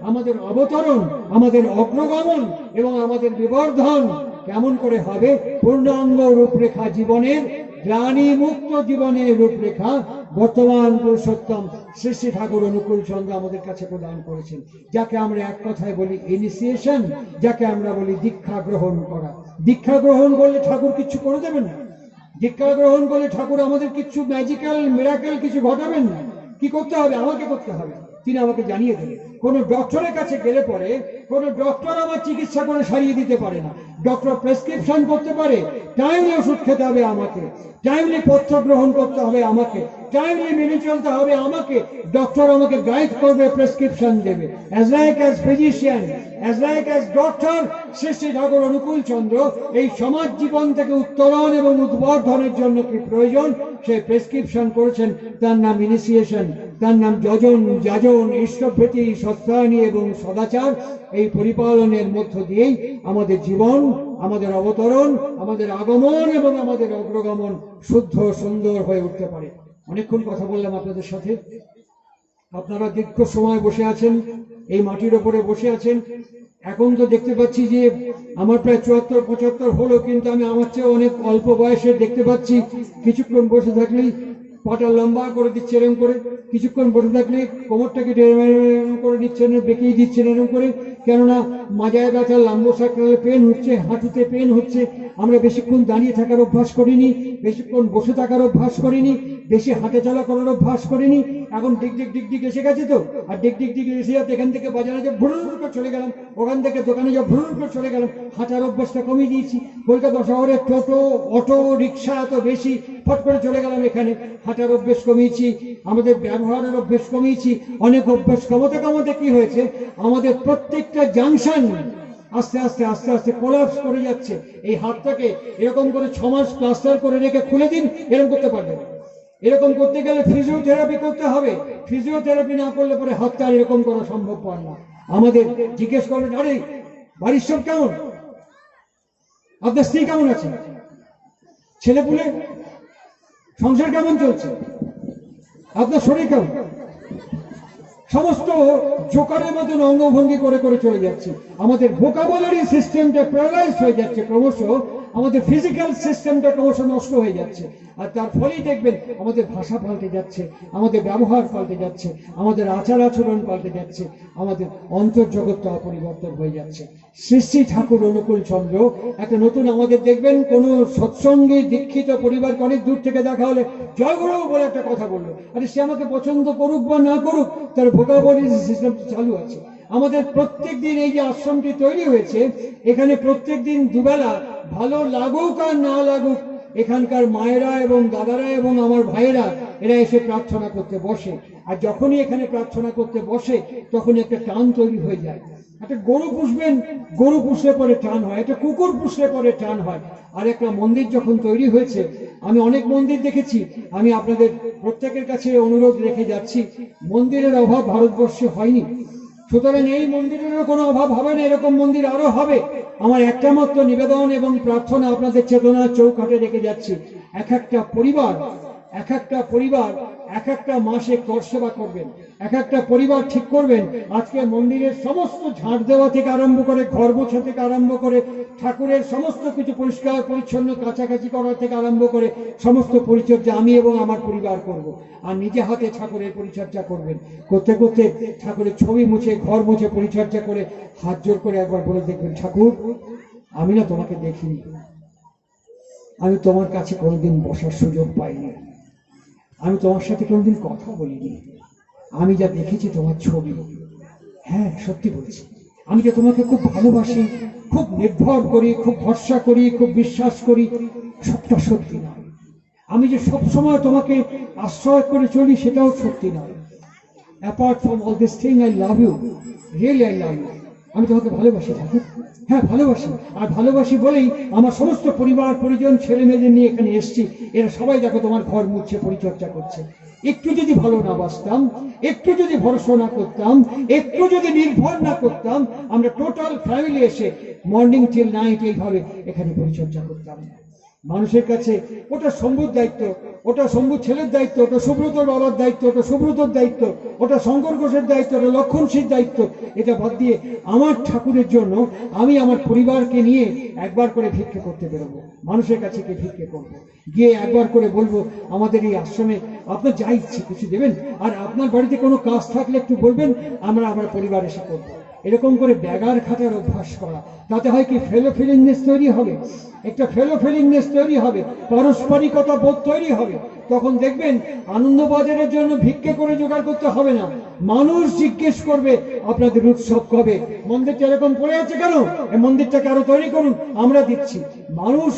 আমাদের অবতরণ, আমাদের অগ্রগমন এবং আমাদের বিবর্ধন কেমন করে হবে? পূর্ণাঙ্গ রূপরেখা জীবনের, গ্লানি মুক্ত জীবনের রূপরেখা বর্তমান পুরুষোত্তম শ্রী শ্রী ঠাকুর অনুকূল চন্দ্র আমাদের কাছে প্রদান করেছেন, যাকে আমরা এক কথায় বলি ইনিশিয়েশন, যাকে আমরা বলি দীক্ষা গ্রহণ করা। দীক্ষা গ্রহণ করলে ঠাকুর কিছু করে দেবেন না। দীক্ষা গ্রহণ করলে ঠাকুর আমাদের কিছু ম্যাজিক্যাল মিরাকেল কিছু ঘটাবেন না। কি করতে হবে? আমাকে করতে হবে। তিনি আমাকে জানিয়ে দেবেন। কোনো ডক্টরের কাছে গেলে পরে কোনো ডক্টর আমার চিকিৎসা করে সারিয়ে দিতে পারে না। ডক্টর প্রেসক্রিপশন করতে পারে, টাইমলি ওষুধ খেতে হবে আমাকে, টাইমলি পথ্য গ্রহণ করতে হবে আমাকে, টাইমলি মেনে চলতে হবে আমাকে। ডক্টর আমাকে গাইড করবে, প্রেসক্রিপশন দেবে। As like as physician, as like as doctor, Shri Shri Thakur Anukul Chandra এই সমাজ জীবন থেকে উত্তরণ এবং উদ্বর্ধনের জন্য কি প্রয়োজন সে প্রেসক্রিপশন করেছেন। তার নাম ইনিশিয়েশন, তার নাম যজন, যাজন, ঈশ্বরভীতি, সত্যায়নী এবং সদাচার। এই পরিপালনের মধ্য দিয়েই আমাদের জীবন, আমাদের অবতরণ, আমাদের আগমন এবং আমাদের অগ্রগমন শুদ্ধ সুন্দর হয়ে উঠতে পারে। অনেকক্ষণ কথা বললাম আপনাদের সাথে। আপনারা দীর্ঘ সময় বসে আছেন, এই মাটির ওপরে বসে আছেন। এখন তো দেখতে পাচ্ছি যে আমার প্রায় 74-75 হলো, কিন্তু আমি আমার চেয়ে অনেক অল্প বয়সে দেখতে পাচ্ছি কিছুক্ষণ বসে থাকলেই পাটা লম্বা করে দিচ্ছে এরকম করে, কিছুক্ষণ বসে থাকলে কোমরটাকে করে নিচ্ছেন, বেঁকিয়ে দিচ্ছেন এরকম করে, কেননা মাজায় ব্যথা, লাম্বোসাক্রালে পেন হচ্ছে, হাঁটুতে পেন হচ্ছে। আমরা বেশিক্ষণ দাঁড়িয়ে থাকার অভ্যাস করিনি, বেশিক্ষণ বসে থাকার অভ্যাস করিনি, বেশি হাঁটা চলা করার অভ্যাস করিনি। এখন ডিগ এসে গেছে তো, আর ডিগ এসে যাতে এখান থেকে বাজারে যে ভুরুর করে চলে গেলাম, ওখান থেকে দোকানে যা ভুরুর করে চলে গেলাম, হাঁটার অভ্যাসটা কমিয়ে দিয়েছি। কলকাতা শহরে টোটো, অটো, রিক্সা এত বেশি, ফট করে চলে গেলাম এখানে। হাঁটার অভ্যেস কমিয়েছি, আমাদের ব্যবহারের অভ্যেস কমিয়েছি। অনেক অভ্যাস কমতে কি হয়েছে, আমাদের প্রত্যেকটা জাংশন আস্তে আস্তে কোলাপস করে যাচ্ছে। এই হাতটাকে এরকম করে 6 মাস প্লাস্টার করে রেখে খুলে দিন, এরকম করতে পারবেন। এরকম করতে গেলে ফিজিওথেরাপি করতে হবে। ফিজিওথেরাপি না করলে পরে হাতটা এরকম করা সম্ভব হয় না। আমাদের জিজ্ঞেস করবেন, আরে বাড়ির সব কেমন, আপনার স্ত্রী কেমন আছে, ছেলেপুলে, সংসার কেমন চলছে, আপনার শরীর কেমন? সমস্ত জোকারের মতন অঙ্গভঙ্গি করে করে চলে যাচ্ছে। আমাদের ভোকাবুলারি সিস্টেমটা প্যারালাইজ হয়ে যাচ্ছে ক্রমশ, আমাদের ফিজিক্যাল সিস্টেমটা ক্রমশ নষ্ট হয়ে যাচ্ছে। আর তার ফলেই দেখবেন আমাদের ভাষা পাল্টে যাচ্ছে, আমাদের ব্যবহার পাল্টে যাচ্ছে, আমাদের আচার আচরণ পাল্টে যাচ্ছে, আমাদের অন্তর্জগৎটা পরিবর্তন হয়ে যাচ্ছে। শ্রী শ্রী ঠাকুর অনুকূল চন্দ্র একটা নতুন আমাদের দেখবেন কোন সৎসঙ্গে দীক্ষিত পরিবারকে অনেক দূর থেকে দেখা হলে জয়গুরু বলে একটা কথা বললো, আরে সে আমাকে পছন্দ করুক বা না করুক, তার ভোকাবুলারি সিস্টেম চালু আছে। আমাদের প্রত্যেক দিন এই যে আশ্রমটি তৈরি হয়েছে, এখানে প্রত্যেক দিন দুবেলা ভালো লাগুক আর না লাগুক, এখানকার মায়েরা এবং দাদারা এবং আমার ভাইয়েরা এরা এসে প্রার্থনা করতে বসে। আর যখনই এখানে প্রার্থনা করতে বসে তখনই একটা টান তৈরি হয়ে যায়। একটা গরু পুষবেন, গরু পুষলে পরে টান হয়, একটা কুকুর পুষলে পরে টান হয়। আর একটা মন্দির যখন তৈরি হয়েছে, আমি অনেক মন্দির দেখেছি, আমি আপনাদের প্রত্যেকের কাছে অনুরোধ রেখে যাচ্ছি, মন্দিরের অভাব ভারতবর্ষে হয়নি। সুতরাং এই মন্দিরেরও কোনো অভাব হবে না, এরকম মন্দির আরো হবে। আমার একটা মাত্র নিবেদন এবং প্রার্থনা আপনাদের চেতনার চৌকাঠে রেখে যাচ্ছি, এক একটা পরিবার এক একটা মাসে কর সেবা করবেন, এক একটা পরিবার ঠিক করবেন আজকে মন্দিরের সমস্ত ঝাড় দেওয়া থেকে আরম্ভ করে, ঘর মোছা থেকে আরম্ভ করে, ঠাকুরের সমস্ত কিছু পরিষ্কার পরিচ্ছন্ন কাছাকাছি করা থেকে আরম্ভ করে সমস্ত পরিচর্যা আমি এবং আমার পরিবার করব। আর নিজে হাতে ঠাকুরের পরিচর্যা করবেন। করতে করতে ঠাকুরের ছবি মুছে, ঘর মুছে, পরিচর্যা করে হাত জোর করে একবার বলে দেখবেন, ঠাকুর আমি না তোমাকে দেখিনি, আমি তোমার কাছে কোনোদিন বসার সুযোগ পাইনি, আমি তোমার সাথে কোনোদিন কথা বলিনি, আমি যা দেখেছি তোমার ছবি, হ্যাঁ সত্যি বলছি, আমি যে তোমাকে খুব ভালোবাসি, খুব নির্ভর করি, খুব ভরসা করি, খুব বিশ্বাস করি, সবটা সত্যি নয়। আমি যে সবসময় তোমাকে আশ্রয় করে চলি সেটাও সত্যি নয়। Apart from all this thing I love you, really I love you. আমি তোমাকে ভালোবাসি ঠাকুর, হ্যাঁ ভালোবাসি। আর ভালোবাসি বলেই আমার সমস্ত পরিবার পরিজন ছেলে মেয়েদের নিয়ে এখানে এসছি। এরা সবাই দেখো তোমার ঘর মুছছে, পরিচর্যা করছে। একটু যদি ভালো না বাসতাম, একটু যদি ভরসা না করতাম, একটু যদি নির্ভর না করতাম, আমরা টোটাল ফ্যামিলি এসে মর্নিং টিল নাইট এইভাবে এখানে পরিচর্যা করতাম না। মানুষের কাছে ওটা শম্ভুর দায়িত্ব, ওটা শম্ভুর ছেলের দায়িত্ব, ওটা সুব্রতর বাবার দায়িত্ব, ওটা সুব্রতর দায়িত্ব, ওটা শঙ্কর ঘোষের দায়িত্ব, ওটা লক্ষণশীর দায়িত্ব। এটা বাদ দিয়ে আমার ঠাকুরের জন্য আমি আমার পরিবারকে নিয়ে একবার করে ভিক্ষে করতে বেরোবো, মানুষের কাছে গিয়ে ভিক্ষে করবো, গিয়ে একবার করে বলবো আমাদের এই আশ্রমে আপনার যা ইচ্ছে কিছু দেবেন, আর আপনার বাড়িতে কোনো কাজ থাকলে একটু বলবেন, আমরা আমার পরিবার এসে করবো। এরকম করে ব্যাগার খাটার অভ্যাস করা, তাতে হয় কি ফেলো ফিলিংনেস তৈরি হবে, একটা ফেলো ফিলিংনেস তৈরি হবে, পারস্পরিকতা বোধ তৈরি হবে। তখন দেখবেন আনন্দবাজারের জন্য ভিক্ষে করে জোগাড় করতে হবে না, মানুষ জিজ্ঞেস করবে আপনাদের উৎসব কবে, মন্দিরটা এরকম পড়ে আছে কেন, এই মন্দিরটাকে আরো তৈরি করুন, আমরা দিচ্ছি। মানুষ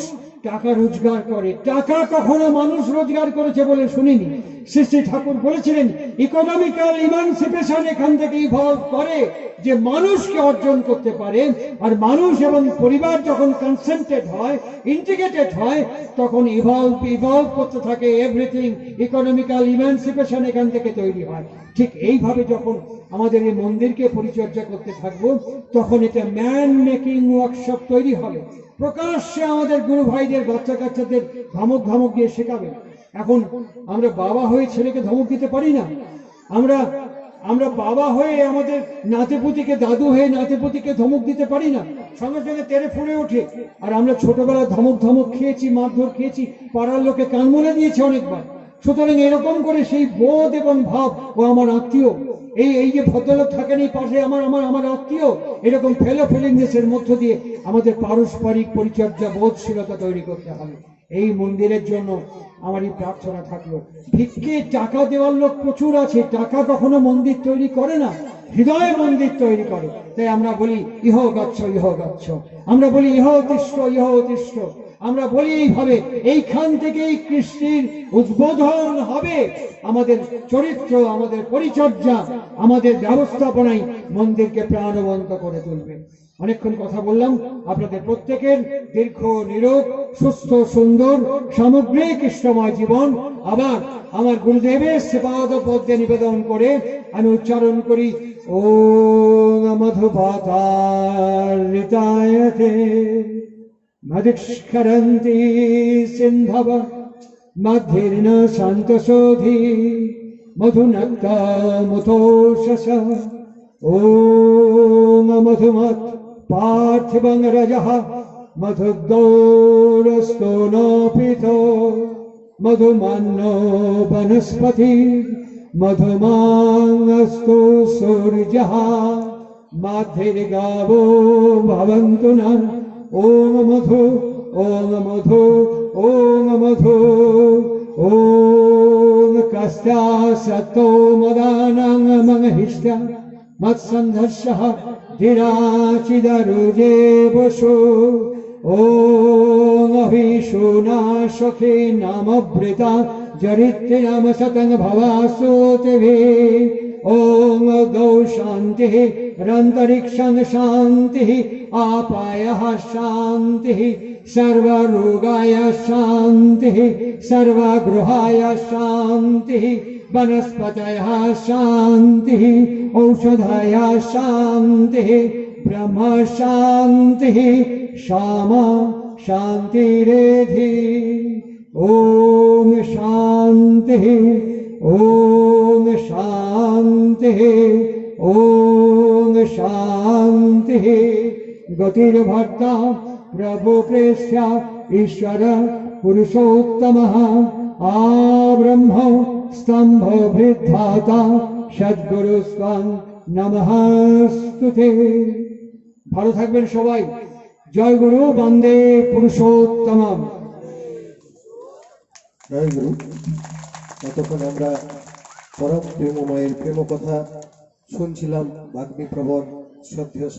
টাকা রোজগার করে, টাকা কখনো মানুষ রোজগার করেছে বলে শুনিনি। শ্রী শ্রী ঠাকুর বলেছিলেন ইকোনমিক্যাল ইমানসিপেশন এখান থেকে ইভলভ করে যে মানুষকে অর্জন করতে পারে। আর মানুষ এবং পরিবার যখন কনসেন্ট্রেড হয়, ইন্টিগ্রেটেড হয়, তখন ইভলভ করতে থাকে এভরিথিং। ইকোনমিক্যাল ইমানসিপেশন এখান থেকে তৈরি হয়। ঠিক এইভাবে যখন আমাদের এই মন্দিরকে পরিচর্যা করতে থাকবো, তখন এটা ম্যান মেকিং ওয়ার্কশপ তৈরি হবে। প্রকাশ্যে আমাদের গুরু ভাইদের বাচ্চা কাচ্চাদের ধমক ধমক দিয়ে শেখাবে। এখন আমরা বাবা হয়ে ছেলেকে ধমক দিতে পারি না, আমরা বাবা হয়ে আমাদের নাতিপুতিকে, দাদু হয়ে নাতিপুতিকে ধমক দিতে পারি না, সঙ্গে সঙ্গে তেড়ে ফুড়ে ওঠে। আর আমরা ছোটবেলায় ধমক খেয়েছি, মারধর খেয়েছি, পাড়ার লোকে কান মুলে দিয়েছে অনেকবার। সুতরাং এরকম করে সেই বোধ এবং ভাব, ও আমার আত্মীয়, এই যে ভদ্রলোক থাকেন এই পাশে, আমার আত্মীয়, এরকম ফেলো ফিলিংনেসের মধ্য দিয়ে আমাদের পারস্পরিক পরিচর্যা বোধশীলতা তৈরি করতে হবে। এই মন্দিরের জন্য আমার এই প্রার্থনা থাকলো। ভিক্ষে টাকা দেওয়ার লোক প্রচুর আছে, টাকা কখনো মন্দির তৈরি করে না, হৃদয় মন্দির তৈরি করে। তাই আমরা বলি ইহ গচ্ছ ইহ গচ্ছ, আমরা বলি ইহ তিষ্ঠ ইহ তিষ্ঠ, আমরা বলি এইভাবে। এইখান থেকেই কৃষ্ণের উদ্বোধন হবে। আমাদের চরিত্র, আমাদের পরিচর্যা, আমাদের ব্যবস্থাপনায় মন্দিরকে প্রাণবন্ত করে তুলবে। অনেকক্ষণ কথা বললাম। আপনাদের প্রত্যেকের দীর্ঘ, নিরোগ, সুস্থ, সুন্দর, সামগ্রিক কৃষ্ণময় জীবন। আবার আমার গুরুদেবের শ্রীপাদ পদ্মে নিবেদন করে আমি উচ্চারণ করি ওম মধুপাতারিতায়তে মদিষ্করন্তি সিন্ধব মধ্যের্ন শান্তশোধি মধুনক্তমুতোষস ওম মধুমৎ পার্থিবং রজঃ মধুগৌরস্তোনপিতো মধুমান্নো বনস্পতি মধুমাংস্তু সূর্যঃ মাধির্গাবো ভবন্তু নঃ ওম মধু ওম মধু ওম মধু ওম কস্যা সতো মদানাং মংহিষ্ঠা মৎসন্ধর্ষঃ ধীরাচিদরুজে বসু ওম অভিষুনাশখে নামবৃতা জরিত্রনাম শতং ভবাসুতিভি ওম গৌ শান্তিঃ রন্তরিক্ষং শান্তিঃ আপায়ঃ শান্তিঃ सर्वरोगाय शान्तिः सर्वगृहाय शान्तिः वनस्पतयः शान्तिः औषधाय शान्तिः ब्रह्म शान्तिः क्षमा शान्तिरेधि ॐ शान्तिः ओम शांति ओम शांति। गतिर्भर्ता प्रभु प्रेष्या ईश्वर पुरुषोत्तमः आब्रह्म स्तंभ विधाता सद्गुरु स्वां नमस्ते। ভালো থাকবেন সবাই। জয় গুরু, বন্দে পুরুষোত্তম। জয় গুরু। এতক্ষণ আমরা পরম প্রেমময়ের প্রেম কথা শুনছিলাম। বাগ্মী প্রবর শ্রদ্ধেয়